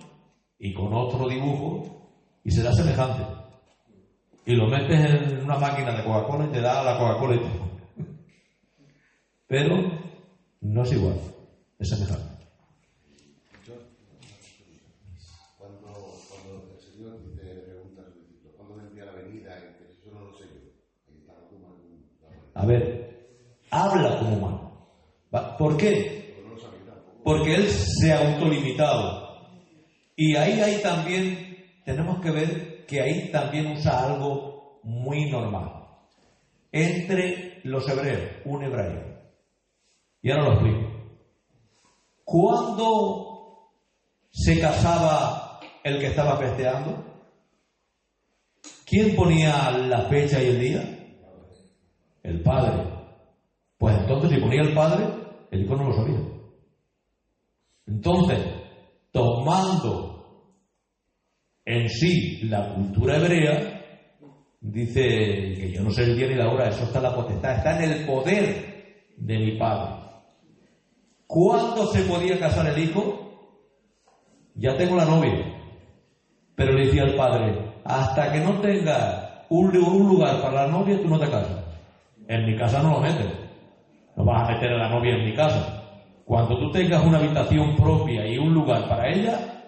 y con otro dibujo y será semejante. Y lo metes en una máquina de Coca-Cola y te da la Coca-Cola y todo. Pero no es igual, es semejante. Cuando el Señor te pregunta a su discípulo, ¿cuándo vendría la venida? Eso no lo sé yo. A ver, habla como humano. ¿Por qué? Porque él se ha autolimitado. Y ahí también tenemos que ver que ahí también usa algo muy normal. Entre los hebreos, un hebreo. Y ahora lo explico. ¿Cuándo se casaba el que estaba festeando? ¿Quién ponía la fecha y el día? El padre. Pues entonces, si ponía el padre, el hijo no lo sabía. Entonces, tomando en sí la cultura hebrea, dice que yo no sé el día ni la hora, eso está en la potestad, está en el poder de mi padre. ¿Cuándo se podía casar el hijo? Ya tengo la novia. Pero le decía al padre, hasta que no tengas un lugar para la novia, tú no te casas. En mi casa no lo metes. No vas a meter a la novia en mi casa. Cuando tú tengas una habitación propia y un lugar para ella,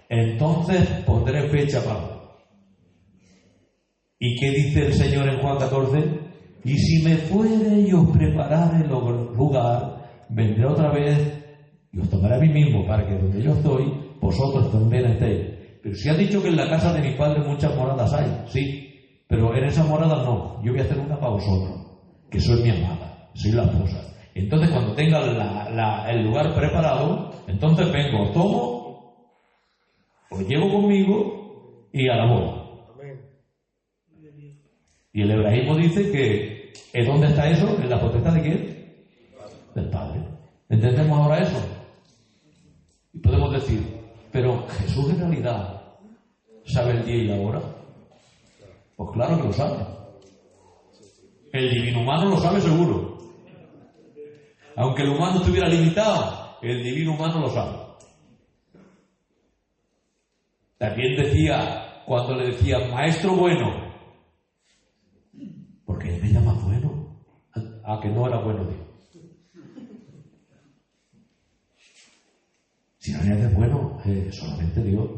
entonces pondré fecha para. ¿Y qué dice el Señor en Juan 14? Y si me fuere y os preparare el lugar, vendré otra vez y os tomaré a mí mismo para que donde yo estoy, vosotros también estéis. Pero si ha dicho que en la casa de mi padre muchas moradas hay, sí, pero en esas moradas no. Yo voy a hacer una para vosotros, que soy mi amada, soy la esposa. Entonces cuando tenga el lugar preparado, entonces vengo, os tomo, os llevo conmigo y a la boda. Y el hebraísmo dice que ¿en dónde está eso? ¿En la potestad de quién? Del Padre. ¿Entendemos ahora eso? Y podemos decir, pero Jesús en realidad sabe el día y la hora. Pues claro que lo sabe. El divino humano lo sabe seguro. Aunque el humano estuviera limitado, el divino humano lo sabe. También decía, cuando le decía, maestro bueno, porque él me llama bueno. a que no era bueno Dios. Si no eres bueno, solamente Dios.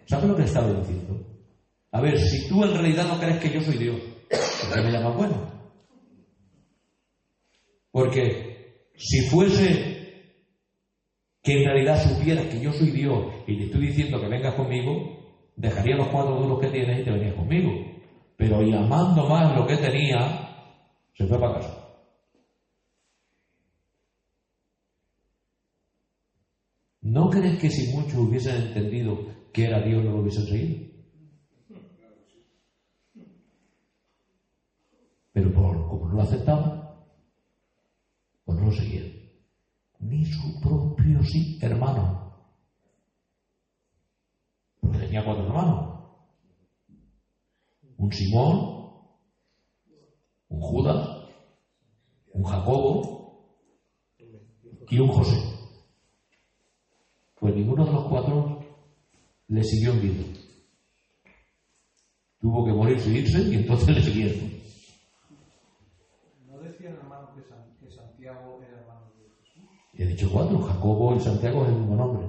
¿Sabes lo que estaba diciendo? A ver, si tú en realidad no crees que yo soy Dios, ¿por qué me llamas bueno? Porque si fuese que en realidad supieras que yo soy Dios y te estoy diciendo que vengas conmigo, dejaría los 4 duros que tienes y te venías conmigo. Pero y amando más lo que tenía, se fue para casa. ¿No crees que si muchos hubiesen entendido que era Dios no lo hubiesen seguido? Pero como no lo aceptaban, pues no lo seguían. Ni su propio hermano. Porque tenía 4 hermanos. Un Simón, un Judas, un Jacobo y un José. Pues ninguno de los 4 le siguió en vida. Tuvo que morirse e irse y entonces le siguieron. ¿No decían, hermano, que Santiago era hermano de Jesús? He dicho 4, Jacobo y Santiago es el mismo nombre.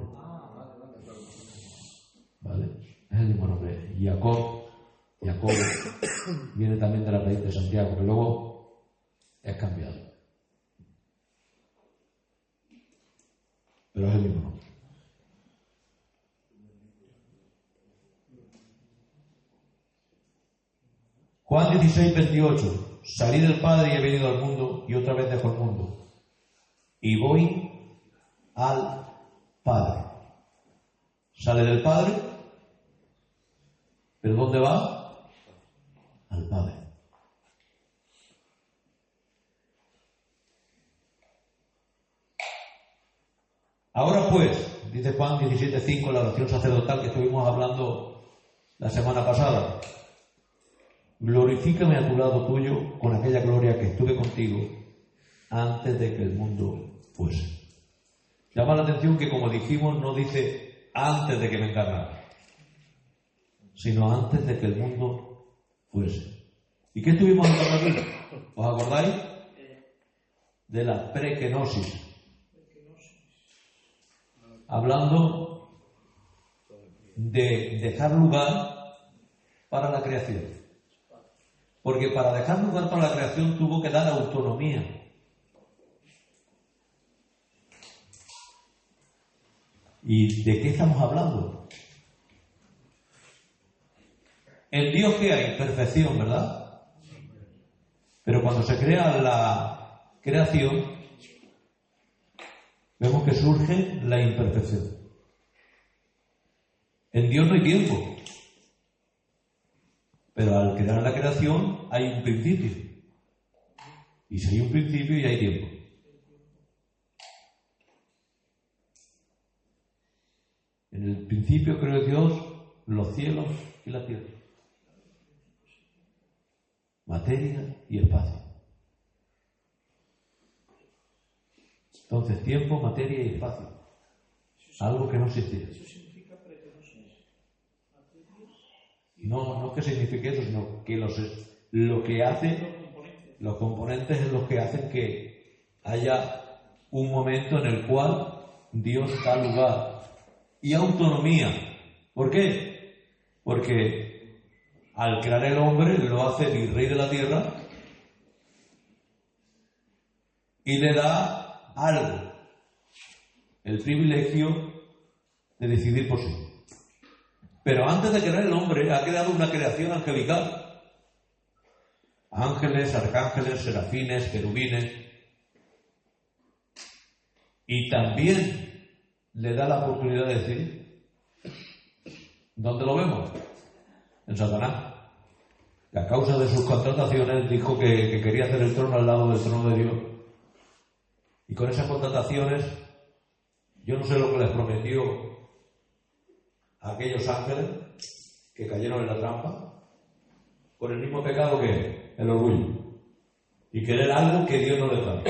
Vale. ¿Vale? Es el mismo nombre. Y Jacobo viene también de la raíz de Santiago, que luego es cambiado. Pero es el mismo nombre. Juan 16, 28. Salí del Padre y he venido al mundo y otra vez dejo el mundo. Y voy al Padre. Sale del Padre, pero ¿dónde va? Al Padre. Ahora pues, dice Juan 17:5, la oración sacerdotal que estuvimos hablando la semana pasada. Glorifícame a tu lado tuyo con aquella gloria que estuve contigo antes de que el mundo fuese. Llama la atención que, como dijimos, no dice antes de que me encarnara, sino antes de que el mundo fuese. ¿Y qué estuvimos hablando aquí? ¿Os acordáis? De la prekenosis. Hablando de dejar lugar para la creación. Porque para dejar lugar para la creación tuvo que dar autonomía. ¿Y de qué estamos hablando? En Dios que hay perfección, ¿verdad? Pero cuando se crea la creación, vemos que surge la imperfección. En Dios no hay tiempo. Pero al crear la creación hay un principio. Y si hay un principio y hay tiempo. En el principio creó Dios los cielos y la tierra. Materia y espacio. Entonces, tiempo, materia y espacio. Algo que no existía. No que signifique eso, sino que lo que hace, los componentes es los que hacen que haya un momento en el cual Dios da lugar y autonomía. ¿Por qué? Porque al crear el hombre lo hace virrey de la tierra y le da algo, el privilegio de decidir por sí. Pero antes de crear el hombre ha creado una creación angelical. Ángeles, arcángeles, serafines, querubines. Y también le da la oportunidad de decir, ¿dónde lo vemos? En Satanás. Que a causa de sus contrataciones dijo que quería hacer el trono al lado del trono de Dios. Y con esas contrataciones, yo no sé lo que les prometió a aquellos ángeles que cayeron en la trampa, por el mismo pecado que el orgullo. Y querer algo que Dios no les da.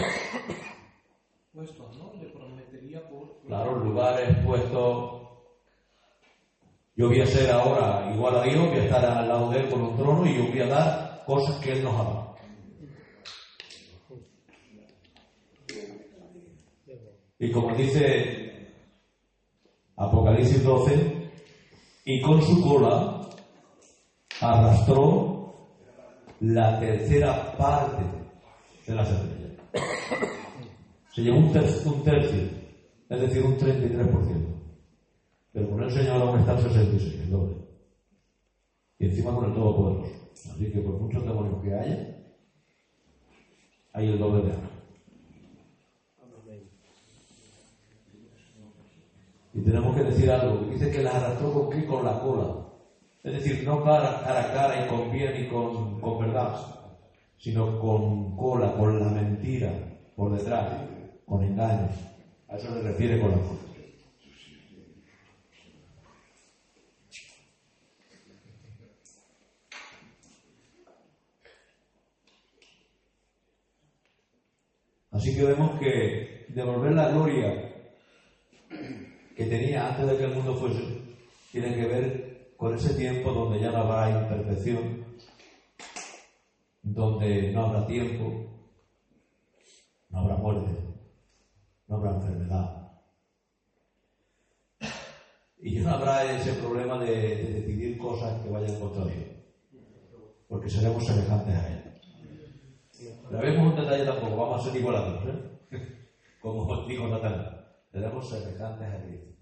Puestos, ¿no? Le prometería por... Claro, lugares puestos. Yo voy a ser ahora igual a Dios, voy a estar al lado de Él con un trono y yo voy a dar cosas que Él nos ha dado. Y como dice Apocalipsis 12, y con su cola arrastró la tercera parte de las estrellas. Se llevó un tercio, es decir, un 33%. Pero con el Señor aún está el 66%, el doble. Y encima con el Todopoderoso. Así que por muchos demonios que haya, hay el doble de ángeles. Y tenemos que decir algo, que dice que las arrastró ¿con qué? Con la cola. Es decir, no cara a cara y con bien y con verdad, sino con cola, con la mentira por detrás, con engaños. A eso se refiere con la cola. Así que vemos que devolver la gloria que tenía antes de que el mundo fuese, tiene que ver con ese tiempo donde ya no habrá imperfección, donde no habrá tiempo, no habrá muerte, no habrá enfermedad. Y ya no habrá ese problema de decidir cosas que vayan contra Dios, porque seremos semejantes a Él. Pero vemos un detalle tampoco, vamos a ser igualados, como dijo Natal. Seremos semejantes a Cristo.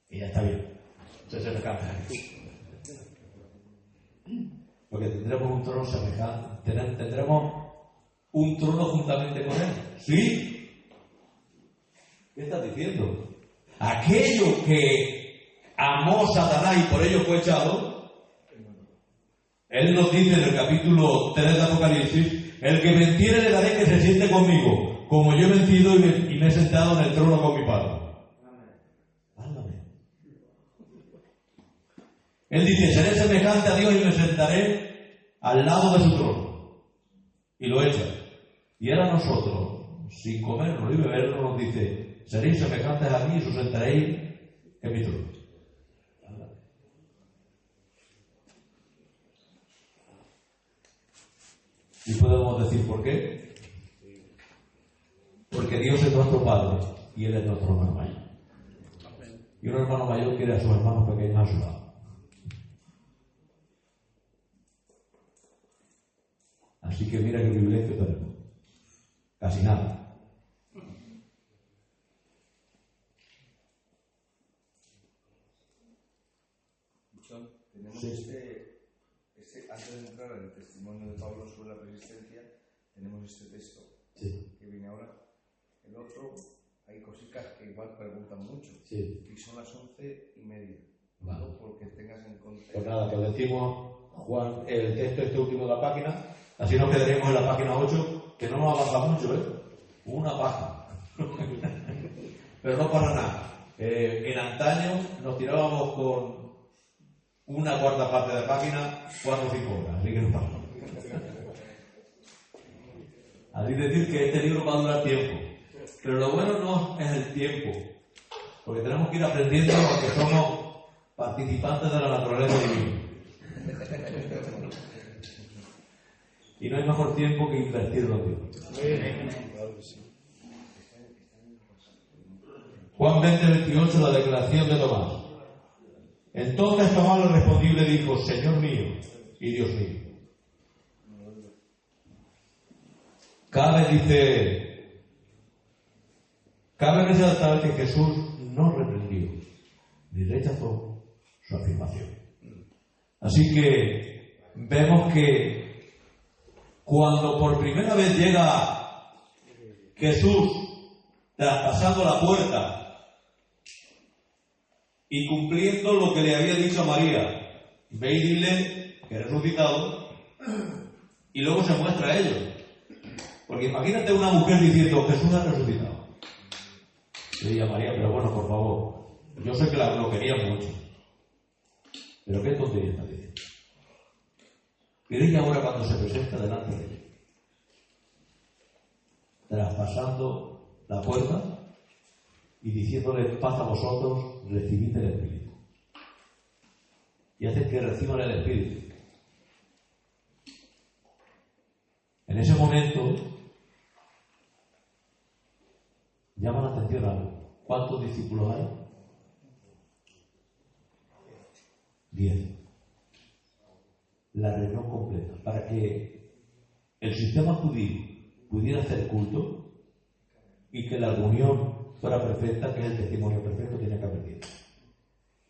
Y ya está bien. Ser semejantes a Cristo. Porque tendremos un trono semejante. Tendremos un trono juntamente con Él. ¿Sí? ¿Qué estás diciendo? Aquello que amó Satanás y por ello fue echado, Él nos dice en el capítulo 3 de Apocalipsis: el que venciere le daré que se siente conmigo, como yo he vencido y me he sentado en el trono con mi Padre. Ándame. Él dice: seré semejante a Dios y me sentaré al lado de su trono. Y lo echa. Y ahora nosotros, sin comerlo y beberlo, nos dice: seréis semejantes a mí y os sentaréis en mi trono. Ándame. Y podemos decir por qué. Porque Dios es nuestro Padre y Él es nuestro hermano mayor. Y un hermano mayor quiere a sus hermanos pequeños a su lado. Así que mira qué privilegio tenemos. Casi nada. Tenemos Sí. antes de entrar en el testimonio de Pablo sobre la persistencia, tenemos este texto que viene ahora. El otro, hay cositas que igual preguntan mucho. Sí. Y son las 11:30. Vale. Porque tengas en cuenta. Pues nada, que decimos, Juan, el texto este último de la página, así nos quedaríamos en la página 8, que no nos avanza mucho, una página. Pero no pasa nada. En antaño nos tirábamos con una cuarta parte de página, 4 o 5 horas, así que no pasa nada. Así decir que este libro va a durar tiempo. Pero lo bueno no es el tiempo, porque tenemos que ir aprendiendo porque somos participantes de la naturaleza divina. Y no hay mejor tiempo que invertirlo en Dios. Juan 20:28, la declaración de Tomás. Entonces Tomás le respondió y le dijo: Señor mío y Dios mío. Cabe resaltar que Jesús no reprendió ni rechazó su afirmación. Así que vemos que cuando por primera vez llega Jesús traspasando la puerta y cumpliendo lo que le había dicho a María, ve y dile que he resucitado, y luego se muestra a ellos. Porque imagínate una mujer diciendo: Jesús ha resucitado. Le diría a María: pero bueno, por favor, yo sé que lo quería mucho, pero qué tontería está diciendo. Y ella ahora, cuando se presenta delante de él, traspasando la puerta y diciéndole: paz a vosotros, recibid el Espíritu. Y hace que reciban el Espíritu. En ese momento llama la atención algo. ¿Cuántos discípulos hay? 10. La reunión completa. Para que el sistema judío pudiera hacer culto y que la reunión fuera perfecta, que es el testimonio perfecto, tenía que haber 10.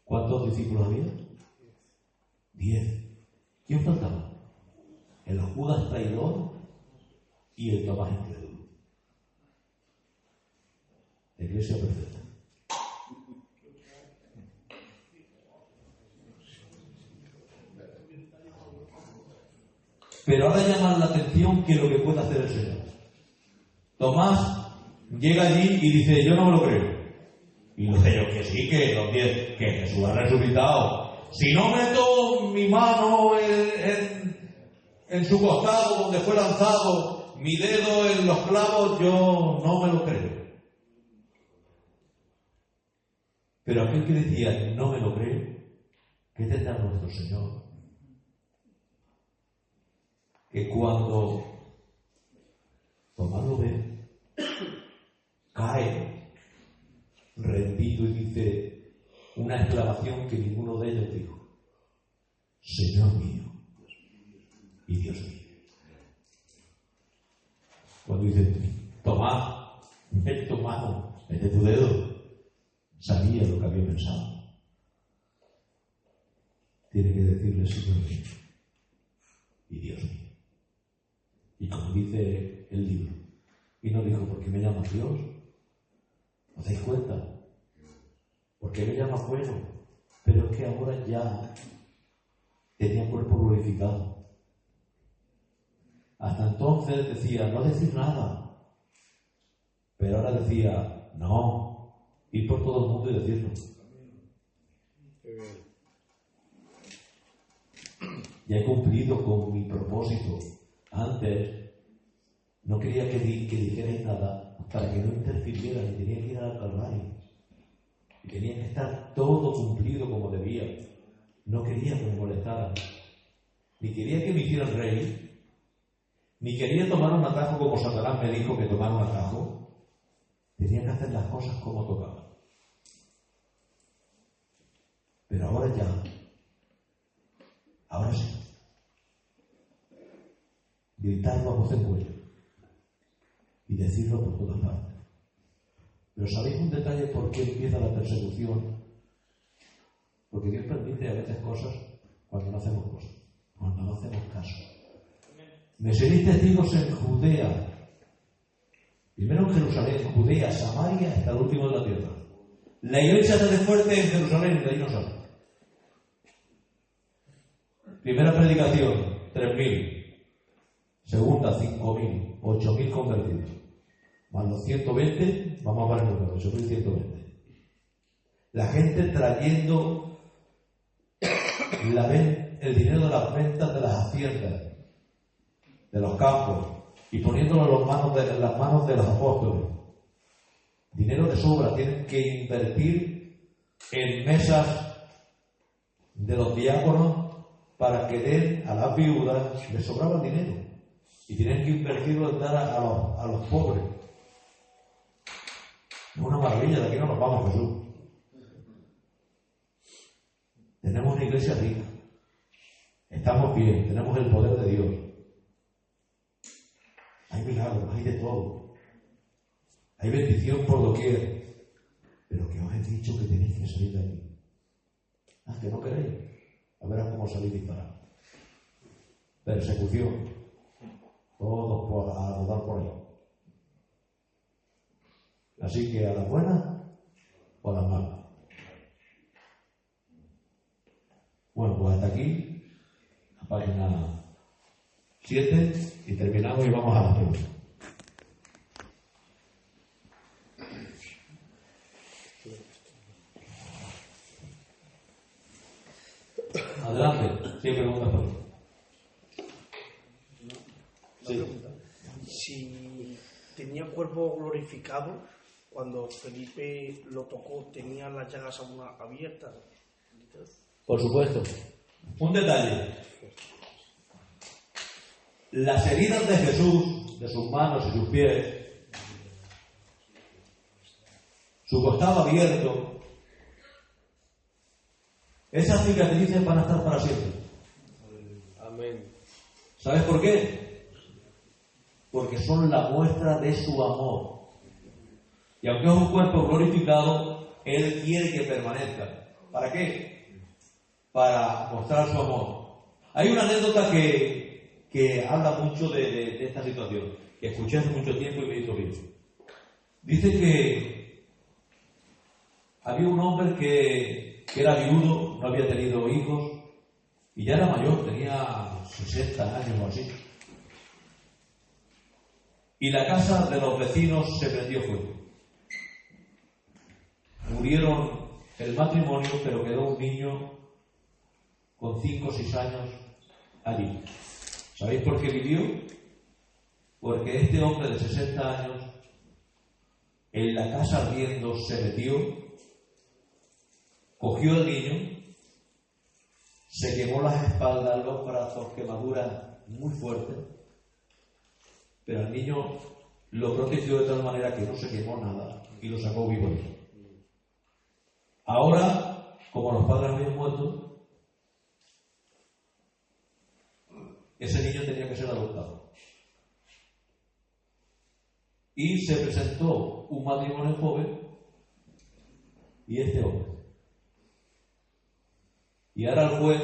¿Cuántos discípulos había? 10. ¿Quién faltaba? El Judas traidor y el Tomás incrédulo. La iglesia perfecta. Pero ahora llama la atención que lo que puede hacer el Señor. Tomás llega allí y dice, yo no me lo creo. Y los de ellos, que sí, que los 10, que Jesús ha resucitado. Si no meto mi mano en su costado donde fue lanzado, mi dedo en los clavos, yo no me lo creo. Pero aquel que decía, no me lo creo, ¿qué tendrá nuestro Señor? Que cuando Tomás lo ve, cae rendido y dice una exclamación que ninguno de ellos dijo: Señor mío y Dios mío. Cuando dice, Tomás, mete tu mano, mete tu dedo, sabía lo que había pensado. Tiene que decirle Señor mío y Dios mío. Y como dice el libro, y no dijo, ¿por qué me llamas Dios? ¿Os dais cuenta? ¿Por qué me llamas bueno? Pero es que ahora ya tenía cuerpo glorificado. Hasta entonces decía, no decir nada. Pero ahora decía, no, ir por todo el mundo y decirlo. Ya he cumplido con mi propósito. Antes no quería que dijerais nada para que no interfirieran y tenía que ir al Calvario. Y tenía que estar todo cumplido como debía. No quería que me molestaran. Ni quería que me hicieran reír. Ni quería tomar un atajo como Satanás me dijo que tomara un atajo. Tenía que hacer las cosas como tocaba. Pero ahora ya. Ahora sí. Gritarlo a voz en cuello y decirlo por todas partes. Pero ¿sabéis un detalle por qué empieza la persecución? Porque Dios permite a veces cosas cuando no hacemos cosas, cuando no hacemos caso. Me seréis testigos en Judea, primero en Jerusalén, Judea, Samaria, hasta el último de la tierra. La iglesia se hace fuerte en Jerusalén y de ahí no sale. Primera predicación, 3.000. Segunda, 5.000, 8.000 convertidos. Más los 120, vamos a ver el número, 8.120. La gente trayendo el dinero de las ventas de las haciendas, de los campos, y poniéndolo en las manos de los apóstoles. Dinero de sobra, tienen que invertir en mesas de los diáconos para que den a las viudas, les sobraba el dinero. Y tienen que invertirlo en dar a los pobres. Es una maravilla, de aquí no nos vamos, Jesús. Tenemos una iglesia rica. Estamos bien, tenemos el poder de Dios. Hay milagros, hay de todo. Hay bendición por doquier. Pero que os he dicho que tenéis que salir de aquí. Ah, que no queréis. A ver cómo salís disparados. Persecución. Todos a rodar por ahí. Así que a las buenas o a las malas. Bueno, pues hasta aquí, la página 7, y terminamos y vamos a la pregunta. Adelante, ¿qué preguntas por favor? Sí. Si tenía cuerpo glorificado, cuando Felipe lo tocó, ¿tenía las llagas aún abiertas? Por supuesto. Un detalle. Las heridas de Jesús, de sus manos y sus pies, su costado abierto, esas cicatrices van a estar para siempre. Amén. ¿Sabes por qué? Porque son la muestra de su amor. Y aunque es un cuerpo glorificado, Él quiere que permanezca. ¿Para qué? Para mostrar su amor. Hay una anécdota que habla mucho de esta situación, que escuché hace mucho tiempo y me hizo bien. Dice que había un hombre que era viudo, no había tenido hijos, y ya era mayor, tenía 60 años o así. Y la casa de los vecinos se prendió fuego. Murieron el matrimonio, pero quedó un niño con 5 o 6 años allí. ¿Sabéis por qué vivió? Porque este hombre de 60 años, en la casa ardiendo, se metió, cogió al niño, se quemó las espaldas, los brazos, quemaduras muy fuertes, pero al niño lo protegió de tal manera que no se quemó nada y lo sacó vivo. Ahora, como los padres habían muerto, ese niño tenía que ser adoptado. Y se presentó un matrimonio joven y este hombre. Y ahora el juez,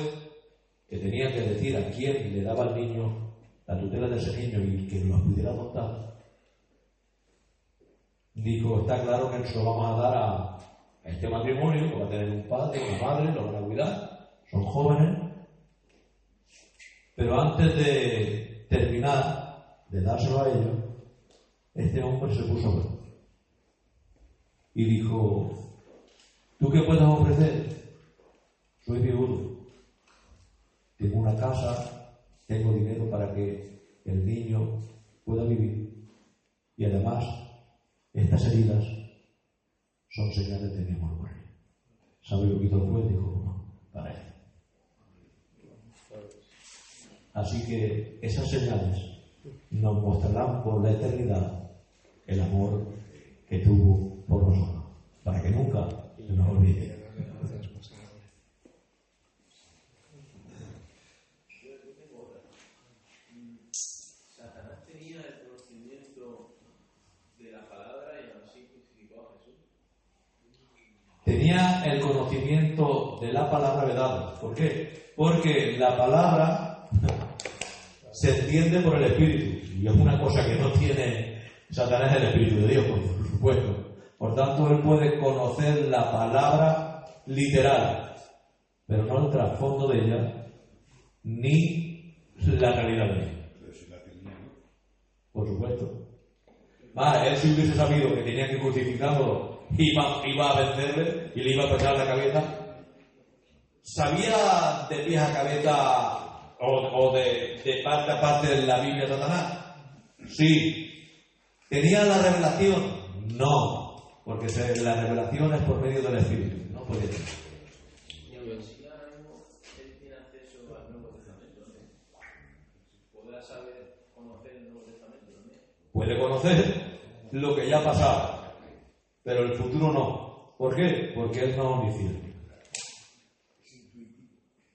que tenía que decir a quién le daba al niño la tutela de ese niño y que lo pudiera adoptar, dijo, está claro que se lo vamos a dar a este matrimonio, que va a tener un padre, una madre, lo van a cuidar, son jóvenes, pero antes de terminar de dárselo a ellos, este hombre se puso a ver y dijo, ¿tú qué puedes ofrecer? Soy viudo, tengo una casa, tengo dinero para que el niño pueda vivir y además estas heridas son señales de mi amor por él. ¿Sabe lo que hizo el juez? Dijo, no, para él. Así que esas señales nos mostrarán por la eternidad el amor que tuvo por nosotros, para que nunca se nos olvide. Satanás tenía el conocimiento de la palabra y aún así crucificó a Jesús. Tenía el conocimiento de la palabra vedada. ¿Por qué? Porque la palabra se entiende por el Espíritu. Y es una cosa que no tiene Satanás, el Espíritu de Dios, por supuesto. Por tanto, él puede conocer la palabra literal, pero no el trasfondo de ella, ni la realidad de ella. Por supuesto. Él si hubiese sabido que tenía que crucificarlo, iba a vencerle y le iba a pegar la cabeza. ¿Sabía de pies a cabeza o de parte a parte de la Biblia Satanás? Sí. ¿Tenía la revelación? No, porque la revelación es por medio del Espíritu, no puede ser. Y aún así ahora mismo él tiene acceso al Nuevo Testamento, ¿no? Podrá saber conocer el Nuevo Testamento también. Puede conocer lo que ya ha pasado, pero el futuro no. ¿Por qué? Porque él no es omnisciente.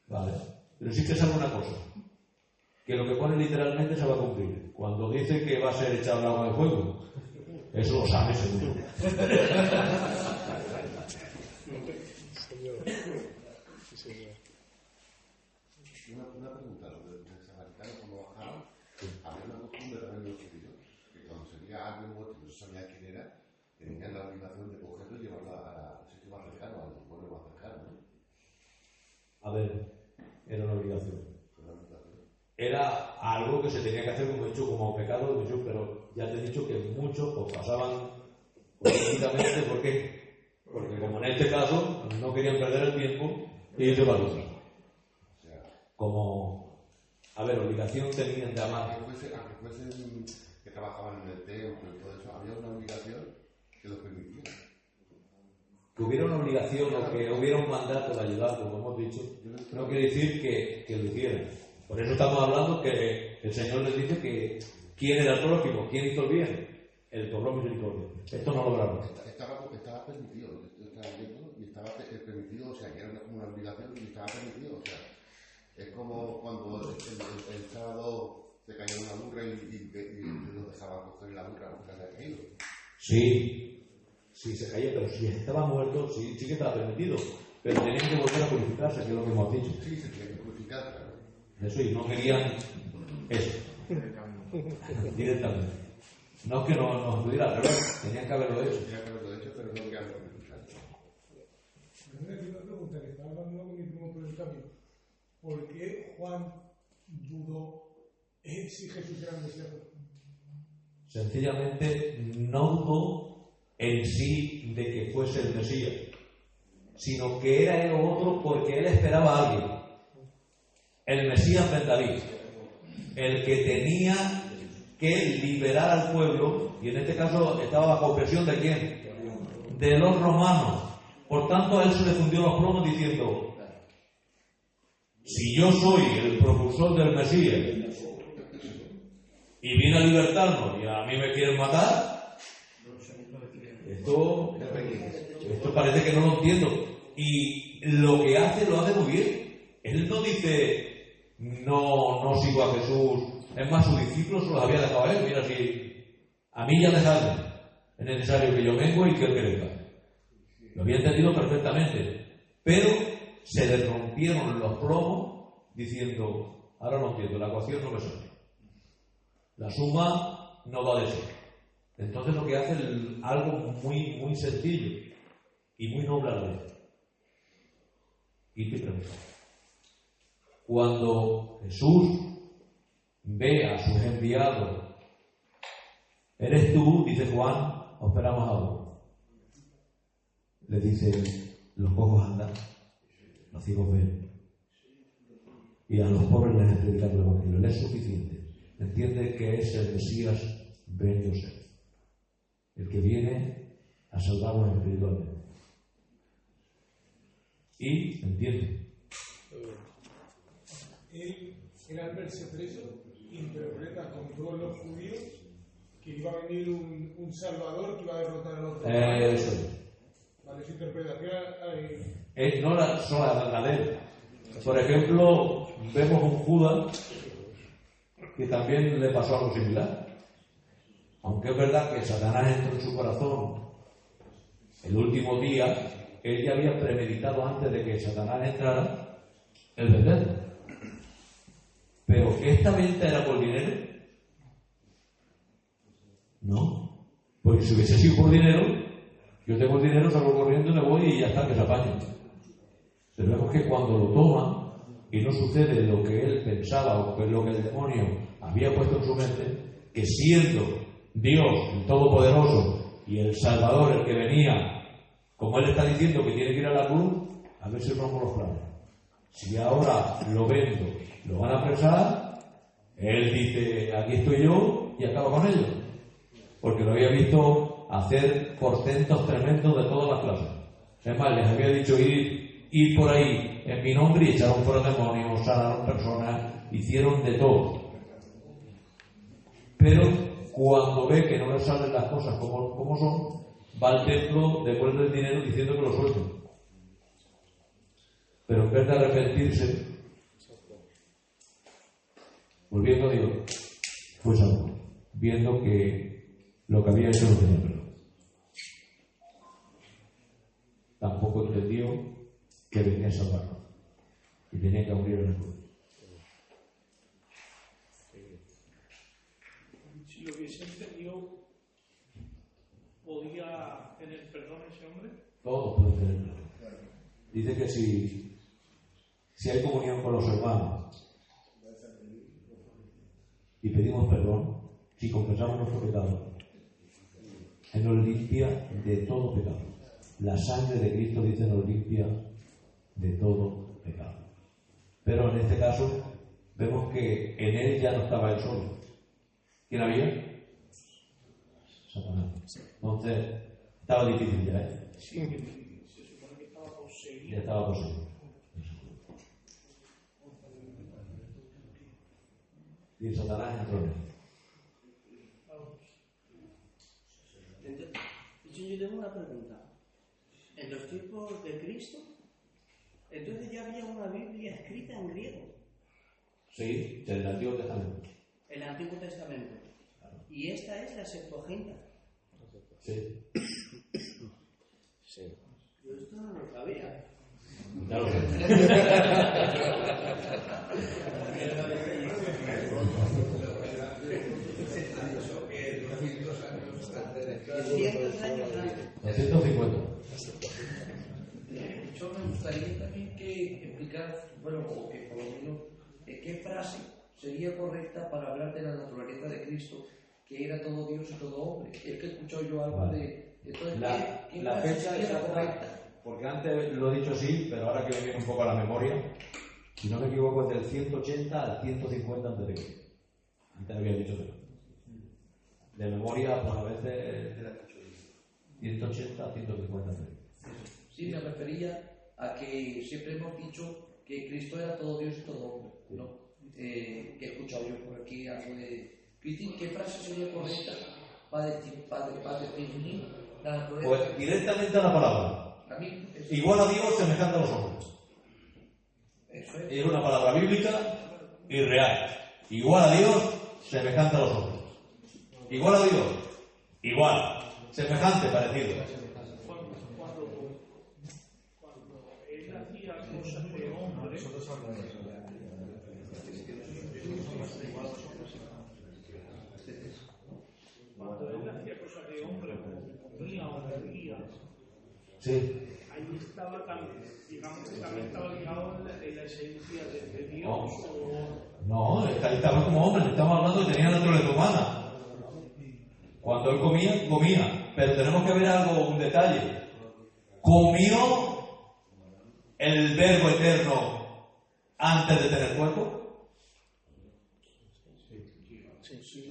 Vale. Pero sí que sabe una cosa, que lo que pone literalmente se va a cumplir. Cuando dice que va a ser echado al agua de fuego, eso lo sabe seguro. Una pregunta, los samaritanos cuando bajaban, había una costumbre también de los judíos, que cuando se veía a alguien muerto y no se sabía quién era, tenían la obligación de cogerlo y llevarlo al sitio más cercano, al pueblo más cercano, ¿no? A ver, era una obligación. Era algo que se tenía que hacer, como he dicho, como pecado, pero ya te he dicho que muchos pues, pasaban políticamente. ¿Por qué? Porque como en este caso no querían perder el tiempo y irse para otro. Como, a ver, obligación tenían de amar. Aunque fuesen que trabajaban en el templo y todo eso, había una obligación que lo permitía. Que hubiera una obligación o que hubiera un mandato de ayudar, como hemos dicho, no quiere decir que lo hicieran. Por eso estamos hablando que el Señor les dice que quién era el prójimo, quién hizo el bien. el que obró misericordia. Esto no lo lograron. Estaba permitido, yo estaba leyendo, y estaba permitido, o sea, que era como una obligación y estaba permitido, o sea, es como cuando el sábado se caía una burra y lo dejaba coger la burra porque se había caído. Sí, se caía, pero si estaba muerto, sí que estaba permitido, pero tenían que volver a purificarse, que es lo que hemos dicho. Sí, se tenía que purificar, claro. Eso, y no querían eso. Directamente. No es que nos pudiera al revés, tenían que haberlo hecho. Pero no que haberlo purificado. Una pregunta que estaba hablando con mi primo por el camino. ¿Por qué Juan dudó si Jesús era el Mesías? Sencillamente no dudó en sí de que fuese el Mesías, sino que era él o otro porque él esperaba a alguien. El Mesías Ben David, el que tenía que liberar al pueblo, y en este caso estaba bajo opresión de ¿quién? De los romanos. Por tanto, a él se le fundió los plomos diciendo: si yo soy el propulsor del Mesías y vine a libertarnos y a mí me quieren matar, esto parece que no lo entiendo. Y lo que hace lo hace muy bien. Él no dice no sigo a Jesús, es más, sus discípulos se los había dejado a él. Mira, si a mí ya dejadme, es necesario que yo vengo y que él crezca. Lo había entendido perfectamente, pero se le rompieron los plomos diciendo: ahora no entiendo, la ecuación no me sale, la suma no va de ser. Entonces lo que hace es algo muy, muy sencillo y muy noble a la vez. Y te pregunto, cuando Jesús ve a sus enviados: ¿eres tú? Dice Juan, o esperamos a uno. Le dice: los cojos andan, los ciegos ven, y a los pobres les he predicado el Evangelio. Le es suficiente. Entiende que es el Mesías Ben Yosef, el que viene a salvarnos espiritualmente. Y entiende. Él al verse preso interpreta con todos los judíos que iba a venir un salvador que iba a derrotar al otro. Eso es. Vale, su interpretación No la de él. Por ejemplo, vemos un Judas que también le pasó algo similar. Aunque es verdad que Satanás entró en su corazón el último día, él ya había premeditado antes de que Satanás entrara el venderlo. Pero ¿esta venta era por dinero? No. Porque si hubiese sido por dinero, yo tengo el dinero, salgo corriendo, me voy y ya está, que se apañe. Pero vemos que cuando lo toma y no sucede lo que él pensaba o lo que el demonio había puesto en su mente, que siendo Dios el Todopoderoso y el Salvador el que venía, como él está diciendo que tiene que ir a la cruz, a ver si rompo los planes. Si ahora lo vendo, lo van a apresar, él dice: aquí estoy yo, y acaba con ellos. Porque lo había visto hacer portentos tremendos de todas las clases. Es más, les había dicho ir por ahí en mi nombre y echaron fuera demonios, sanaron personas, hicieron de todo. Pero cuando ve que no le salen las cosas como son, va al templo, devuelve el dinero diciendo que lo suelten. Pero en vez de arrepentirse, volviendo a Dios, fue salvo, viendo que lo que había hecho no tenía perdón. Tampoco entendió que venía a salvarlo y tenía que morir en la cruz. Si lo hubiese entendido, ¿podía tener perdón ese hombre? Todos pueden tener perdón. Dice que si hay comunión con los hermanos y pedimos perdón, si confesamos nuestro pecado, Él nos limpia de todo pecado. La sangre de Cristo, dice, nos limpia de todo pecado. Pero en este caso vemos que en Él ya no estaba Él solo. ¿Quién había? Satanás. Entonces estaba difícil ya, ¿eh? Sí, se supone que estaba poseído. Ya estaba poseído. Y Satanás entró en él. Sí, tengo una pregunta. En los tiempos de Cristo, entonces ya había una Biblia escrita en griego. Sí, del Antiguo Testamento. El Antiguo Testamento. Y esta es la Septuaginta. Sí. Sí. Yo esto no lo sabía. Ya lo sé. ¿250? Yo me gustaría también que explicar, bueno, o que por lo menos, qué frase sería correcta para hablar de la naturaleza de Cristo, que era todo Dios y todo hombre. Es que escucho yo algo de... Entonces, ¿qué la frase fecha sería exacta, correcta? porque antes lo he dicho sí, pero ahora que me viene un poco a la memoria, si no me equivoco es del 180 al 150 antes de Cristo. Y te lo había dicho yo. De memoria, pues a veces 180 a 150 antes de Cristo. Sí, me refería a que siempre hemos dicho que Cristo era todo Dios y todo hombre, ¿no? Que he escuchado yo por aquí algo de... Cristian, ¿qué frase sería correcta para definir la naturaleza? Pues directamente a la palabra. A mí, igual a Dios, semejante a los hombres. Eso es. Es una palabra bíblica y real. Igual a Dios, semejante a los hombres. Igual a Dios, igual. Semejante, parecido. Cuando él hacía cosas de hombre, comía o bebía, sí. ahí estaba digamos que también estaba ligado en la esencia de Dios. No, estaba como hombre, estamos hablando que tenía naturaleza humana. Cuando él comía, comía. Pero tenemos que ver algo, un detalle. ¿Comió el Verbo eterno antes de tener cuerpo?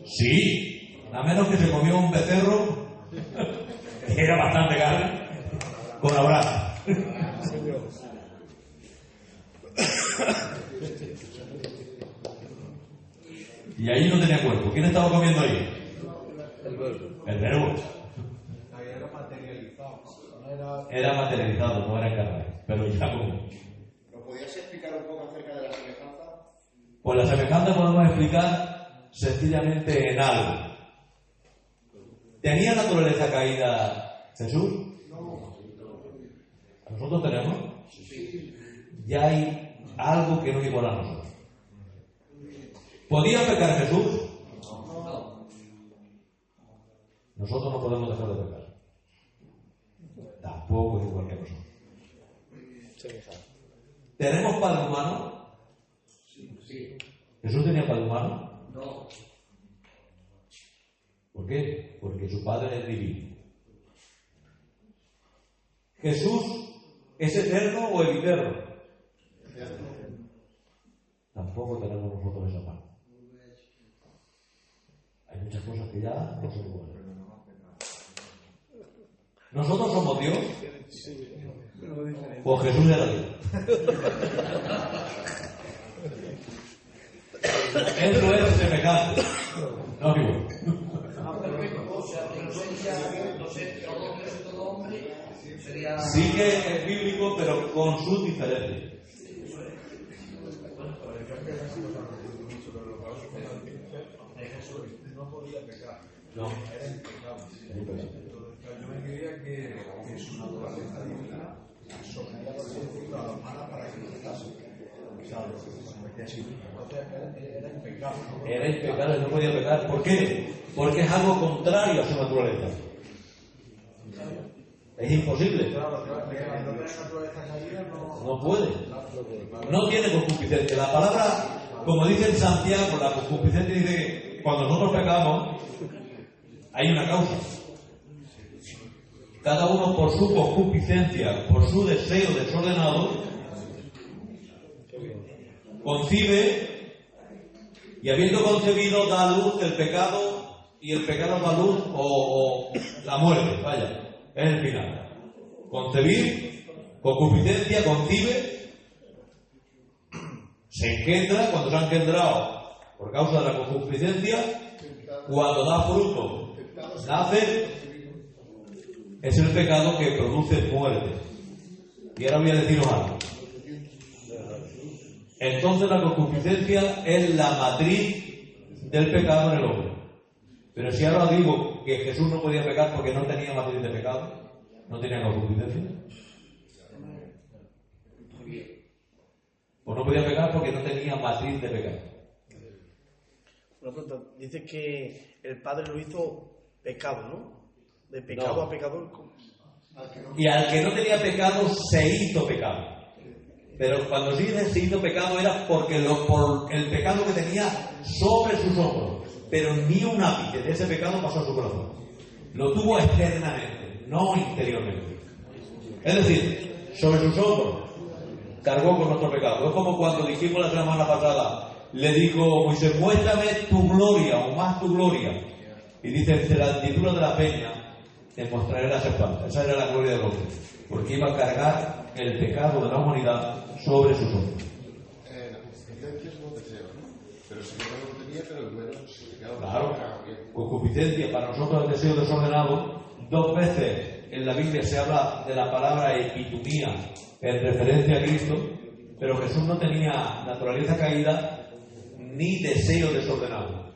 Sí. A menos que se comió un becerro que era bastante carne con Abraham. Y ahí no tenía cuerpo. ¿Quién estaba comiendo ahí? El verbo. Era materializado. Era materializado, no era en carne. Pero ya como. ¿Lo podías explicar un poco acerca de la semejanza? Pues la semejanza podemos explicar sencillamente en algo. ¿Tenía naturaleza caída Jesús? No. ¿Nosotros tenemos? Ya hay algo que no iguala a nosotros. ¿Podía pecar Jesús? No. Nosotros no podemos dejar de pecar. Tampoco es igual que nosotros. ¿Tenemos padre humano? Sí. ¿Jesús tenía padre humano? No. ¿Por qué? Porque su padre es divino. ¿Jesús es eterno o eterno? Tampoco tenemos nosotros esa parte. Hay muchas cosas que ya no son iguales. ¿Nosotros somos Dios? ¿O Jesús era Dios? Eso es semejante. No digo. Sí que es bíblico, pero con sus diferencias. No podía pecar. No. Era impecable. Yo me creía que su naturaleza divina sometía por así decirlo a la humana para que pecase. Era impecable. Era impecable, no podía pecar. ¿Por qué? Porque es algo contrario a su naturaleza. Es imposible. No puede. No tiene concupiscencia. La palabra, como dice en Santiago, la concupiscencia dice que cuando nosotros pecamos, hay una causa. Cada uno por su concupiscencia, por su deseo desordenado, concibe y habiendo concebido da a luz el pecado y el pecado da luz o la muerte, vaya, es el final. Concebir, concupiscencia, concibe, se engendra, cuando se ha engendrado por causa de la concupiscencia, cuando da fruto, nace, es el pecado que produce muerte. Y ahora voy a deciros algo. Entonces la concupiscencia es la matriz del pecado en el hombre. Pero si ahora digo que Jesús no podía pecar porque no tenía matriz de pecado, no tenía concupiscencia, pues no podía pecar porque no tenía matriz de pecado. Una pregunta, dice que el Padre lo hizo pecado, ¿no? De pecado a pecador. Y al que no tenía pecado se hizo pecado. Pero cuando se hizo pecado era porque por el pecado que tenía sobre sus hombros. Pero ni un ápice de ese pecado pasó a su corazón. Lo tuvo externamente, no interiormente. Es decir, sobre sus hombros cargó con nuestro pecado. Es como cuando dijimos la semana pasada, le dijo Moisés, muéstrame tu gloria o más tu gloria. Y dice, desde la altitude de la peña te mostraré las espaldas. Esa era la gloria del hombre, porque iba a cargar el pecado de la humanidad sobre sus hombros. La concupiscencia es un deseo, ¿no? Pero si yo no lo tenía, pero el menos se quedaba. Claro, concupiscencia para nosotros el deseo desordenado. 2 veces en la Biblia se habla de la palabra epitumía en referencia a Cristo, pero Jesús no tenía naturaleza caída ni deseo desordenado.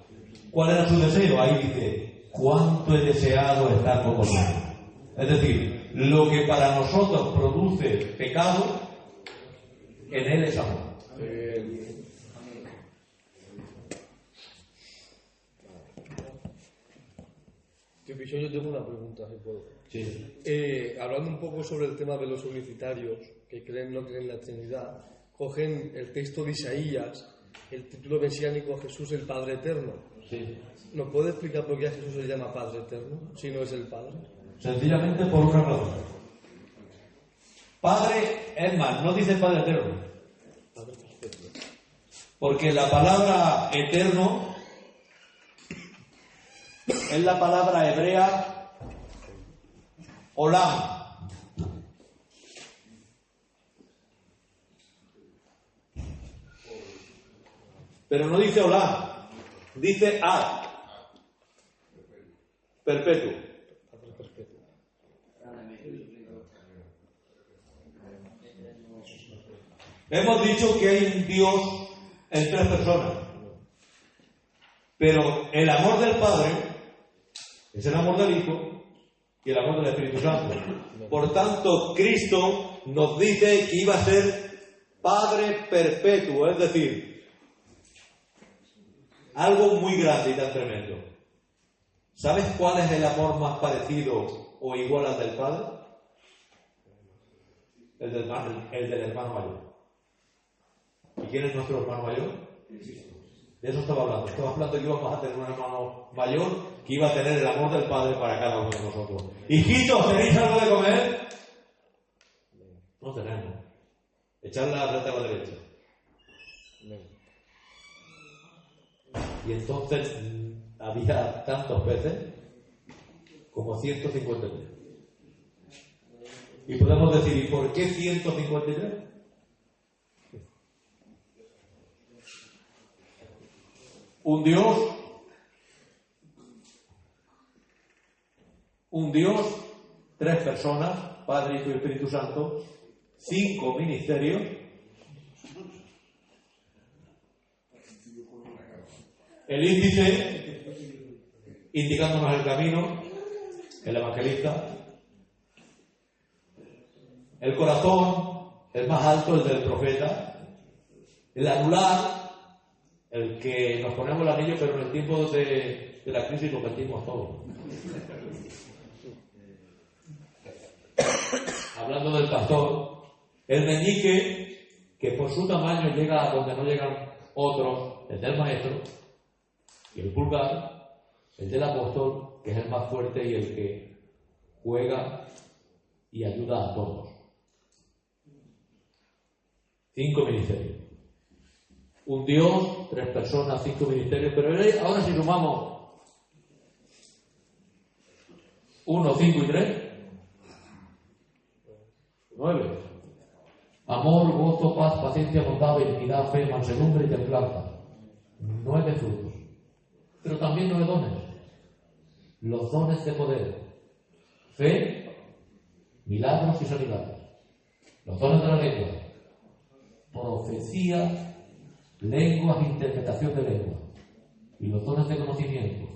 ¿Cuál era su deseo? Ahí dice, cuánto he deseado estar con vosotros. Es decir, lo que para nosotros produce pecado, en él es amor. Yo tengo una pregunta, si puedo. Sí. Hablando un poco sobre el tema de los unitarios, que no creen en la Trinidad, cogen el texto de Isaías, el título mesiánico a Jesús, el Padre Eterno. Sí. ¿Nos puede explicar por qué a Jesús se le llama Padre Eterno, si no es el Padre? Sencillamente por una razón. Padre, es más, no dice Padre Eterno. Porque la palabra eterno es la palabra hebrea olam. Pero no dice olam, dice ad, perpetuo. Hemos dicho que hay un Dios en 3 personas, pero el amor del Padre es el amor del Hijo y el amor del Espíritu Santo. Por tanto, Cristo nos dice que iba a ser Padre perpetuo, es decir, algo muy grande y tan tremendo. ¿Sabes cuál es el amor más parecido o igual al del Padre? El del hermano mayor. ¿Y quién es nuestro hermano mayor? De eso estaba hablando. Estaba hablando que íbamos a tener un hermano mayor que iba a tener el amor del Padre para cada uno de nosotros. Hijitos, ¿tenéis algo de comer? No tenemos. Echar la recta a la derecha. Y entonces había tantos peces como 153. Y podemos decir, ¿y por qué 153? Un Dios, 3 personas, Padre, Hijo y Espíritu Santo, 5 ministerios, el índice indicándonos el camino, el evangelista, el corazón, el más alto, el del profeta, el anular, el que nos ponemos el anillo, pero en el tiempo de la crisis lo metimos todo. Hablando del pastor, el meñique, que por su tamaño llega a donde no llegan otros, el del maestro, y el pulgar, el del apóstol, que es el más fuerte y el que juega y ayuda a todos. 5 ministerios. Un Dios, 3 personas, 5 ministerios, pero ahora si sumamos 1, 5 y 3, 9. Amor, gozo, paz, paciencia, bondad, benignidad, fe, mansedumbre y templanza. 9 frutos. Pero también 9 dones. Los dones de poder. Fe, milagros y sanidades, los dones de la lengua, profecía, lenguas e interpretación de lengua, y los dones de conocimiento,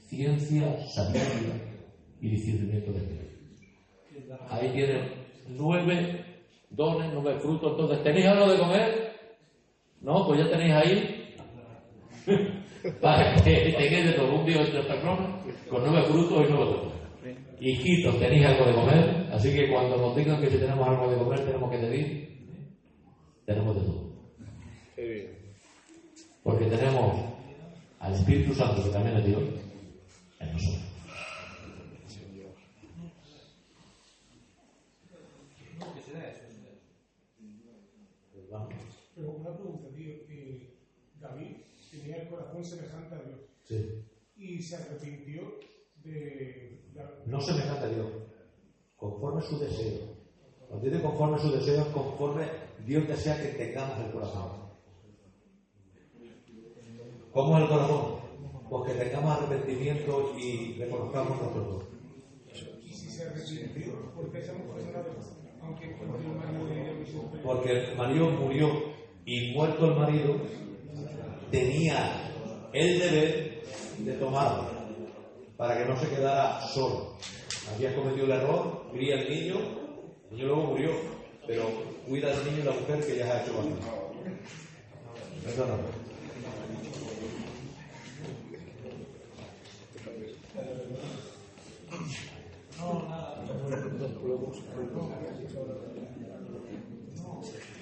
ciencia, sabiduría y discernimiento de Dios. Ahí tienen 9 dones, 9 frutos. Entonces, ¿tenéis algo de comer? No, pues ya tenéis ahí para que tengáis de todo un día de 3 personas con 9 frutos y 9 dones. Hijitos, tenéis algo de comer, así que cuando nos digan que si tenemos algo de comer tenemos que decir, tenemos de todo. Porque tenemos al Espíritu Santo, que también es Dios, en nosotros. Pero una pregunta, tío. David tenía el corazón semejante a Dios. Sí. Y se arrepintió de... No semejante a Dios, conforme a su deseo. Cuando dice conforme a su deseo, es conforme Dios desea que tengamos el corazón. ¿Cómo es el corazón? Pues que tengamos arrepentimiento y reconozcamos nuestro error. Y si se arrepintió, ¿por qué esa mujer no la dejó? Aunque el marido de ella mismo. Porque el marido murió y muerto el marido, tenía el deber de tomarlo para que no se quedara solo. Había cometido el error, cría el niño luego murió, pero cuida al niño y la mujer que ya se ha hecho bastante. Perdóname.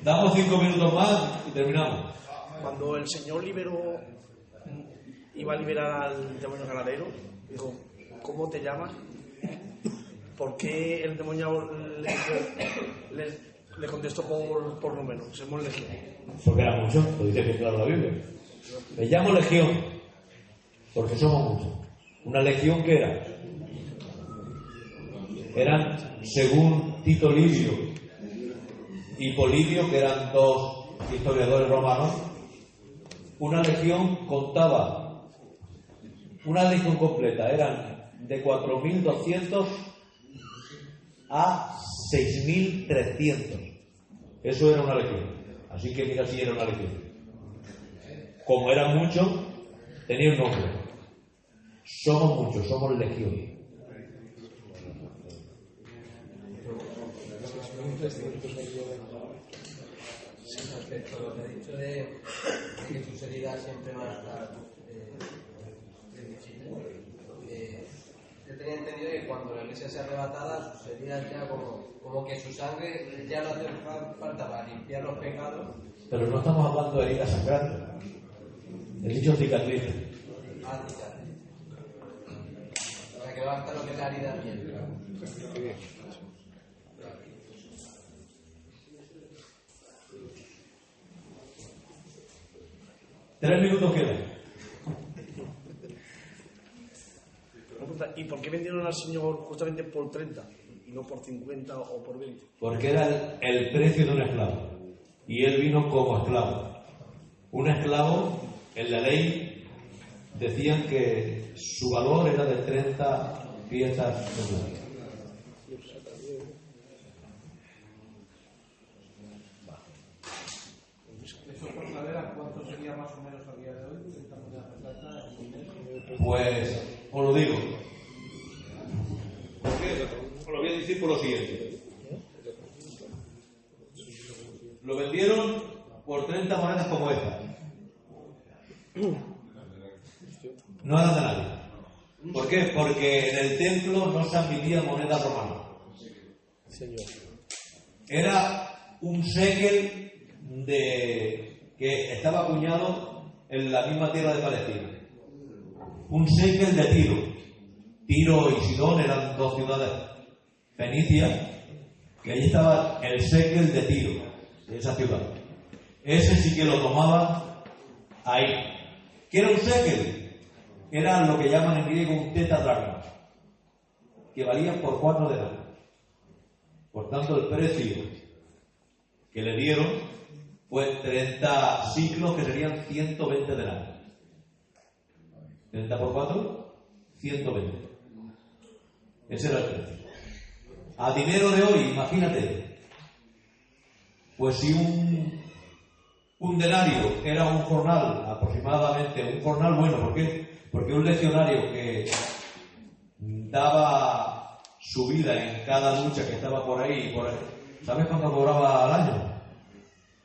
Damos 5 minutos más y terminamos. Cuando el Señor iba a liberar al demonio ganadero, dijo, ¿cómo te llamas? ¿Por qué el demonio le contestó por número? Somos legión. Porque era mucho, lo dice bien claro la Biblia. Me llamo legión, porque somos muchos. ¿Una legión qué era? Eran, según Tito Livio y Polibio, que eran 2 historiadores romanos, una legión contaba, una legión completa, eran de 4.200 a 6.300. Eso era una legión. Así que mira si era una legión. Como eran muchos, tenía un nombre. Somos muchos, somos legión. Respecto a lo que he dicho de que tus heridas siempre van a estar yo tenía entendido que cuando la iglesia sea arrebatada, sus heridas ya como que su sangre ya no hace falta para limpiar los pecados. Pero no estamos hablando de heridas sangrantes. He dicho cicatrices. Cicatrices. O sea que va a estar lo que es la herida bien. 3 minutos quedan. ¿Y por qué vendieron al Señor justamente por 30 y no por 50 o por 20? Porque era el precio de un esclavo. Y él vino como esclavo. Un esclavo, en la ley, decían que su valor era de 30 piezas de plata. Eso por saber a cuánto sería más o menos a día de hoy, 30 monedas de plata. Pues os lo digo. Os lo voy a decir por lo siguiente. Lo vendieron por 30 monedas como esta. No eran de nadie. ¿Por qué? Porque en el templo no se admitía moneda romana. Era un shekel que estaba acuñado en la misma tierra de Palestina. Un shekel de Tiro. Tiro y Sidón eran 2 ciudades fenicias, que allí estaba el shekel de Tiro, de esa ciudad. Ese sí que lo tomaban ahí. ¿Qué era un shekel? Era lo que llaman en griego un tetadracma, que valía por 4 denarios. Por tanto, el precio que le dieron fue 30 ciclos, que serían 120 denarios. 30 por 4, 120. Ese era el precio. A dinero de hoy, imagínate, pues si un denario era un jornal, aproximadamente, un jornal bueno, ¿por qué? Porque un legionario que daba su vida en cada lucha que estaba por ahí, ¿sabes cuánto cobraba al año?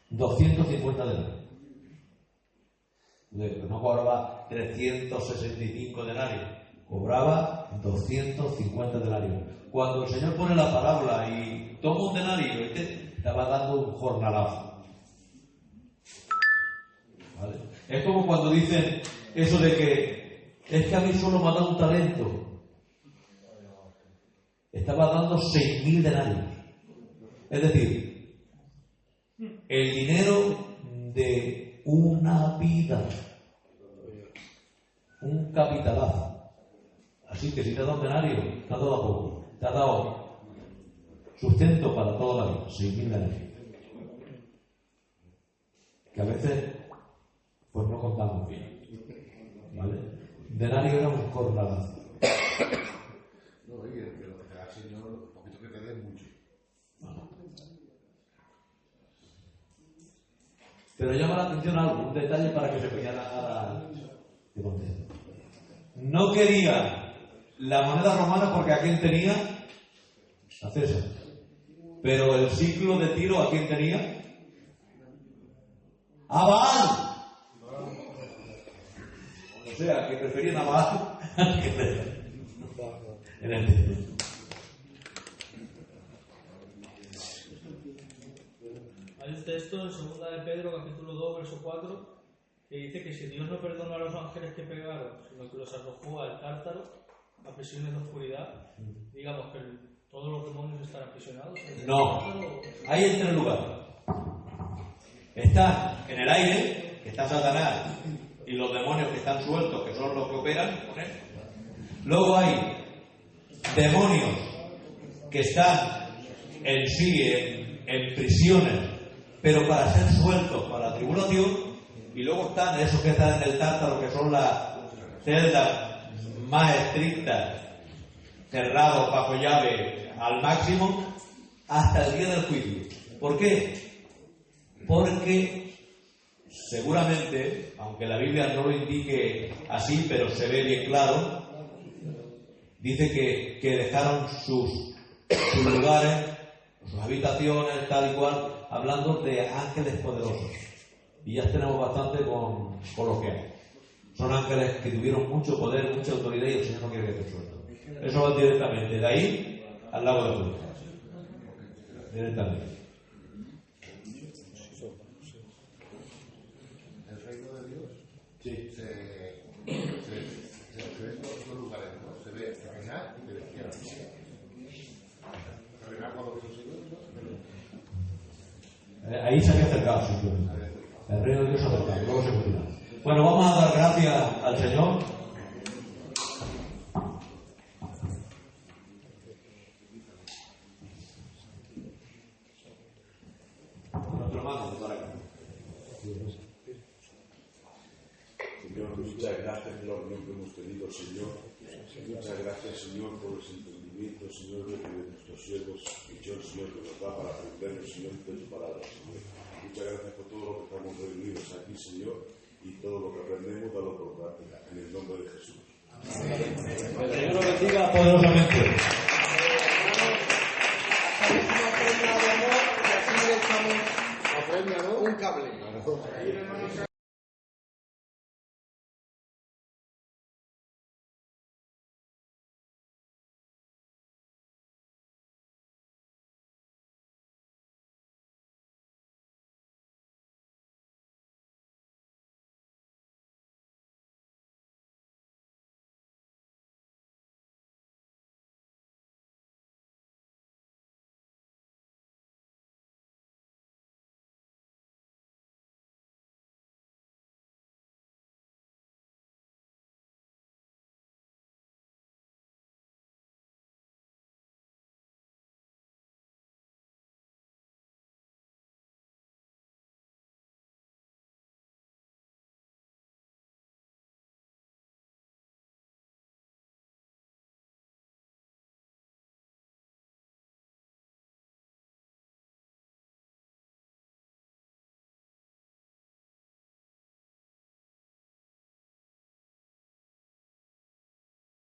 250 denarios. No cobraba 365 denarios, cobraba 250 denarios. Cuando el Señor pone la parábola y toma un denario, estaba dando un jornalazo. ¿Vale? Es como cuando dicen eso de que es que a mí solo me ha dado un talento. Estaba dando 6.000 denarios. Es decir, el dinero de una vida, un capitalazo. Así que si te ha dado un denario, te ha dado poco, te ha dado sustento para toda la vida, 6.000 denarios. Que a veces pues no contamos bien, ¿vale? Denario era un jornalazo. No, y el que lo que te da el Señor, un poquito que te dé mucho. Pero llama la atención algo, un detalle para que se pudiera de contexto. No quería la moneda romana porque ¿a quién tenía? A César. Pero el ciclo de Tiro ¿a quién tenía? ¡A Baal! O sea, que preferían a Baal que César. En el templo. Hay un texto en 2 de Pedro, capítulo 2, verso 4, que dice que si Dios no perdonó a los ángeles que pegaron, sino que los arrojó al Tártaro, a prisiones de oscuridad, digamos que todos los demonios están aprisionados. No, hay en 3 lugares. Está en el aire, que está Satanás, y los demonios que están sueltos, que son los que operan con él. Luego hay demonios que están en sí, en prisiones, pero para ser sueltos para la tribulación. Y luego están esos que están en el Tártaro, que son las celdas más estrictas, cerrados bajo llave al máximo, hasta el día del juicio. ¿Por qué? Porque seguramente, aunque la Biblia no lo indique así, pero se ve bien claro, dice que dejaron sus lugares, sus habitaciones, tal y cual, hablando de ángeles poderosos. Y ya tenemos bastante con lo que hay. Son ángeles que tuvieron mucho poder, mucha autoridad, y el Señor no quiere que estén sueltos. Eso va directamente de ahí al lago de Fuego. Directamente. El reino de Dios se ve en dos lugares, ¿no? Se ve reinar y derechar. Reinar cuando Jesús Ahí se había acercado, simplemente. El reino de Dios se ha acercado, luego se cumplirá. Bueno, vamos a dar gracias al Señor. Nuestro hermano, para acá. Señor, muchas gracias por la reunión que hemos tenido, Señor. Muchas gracias, Señor, por los entendimientos, Señor, de nuestros siervos, Señor, que nos da para aprender, Señor, de tu palabra, Señor. Muchas gracias por todo lo que estamos reunidos aquí, Señor, y todo lo que aprendemos, dalo por práctica, en el nombre de Jesús. Que el Señor lo bendiga poderosamente. Un cable.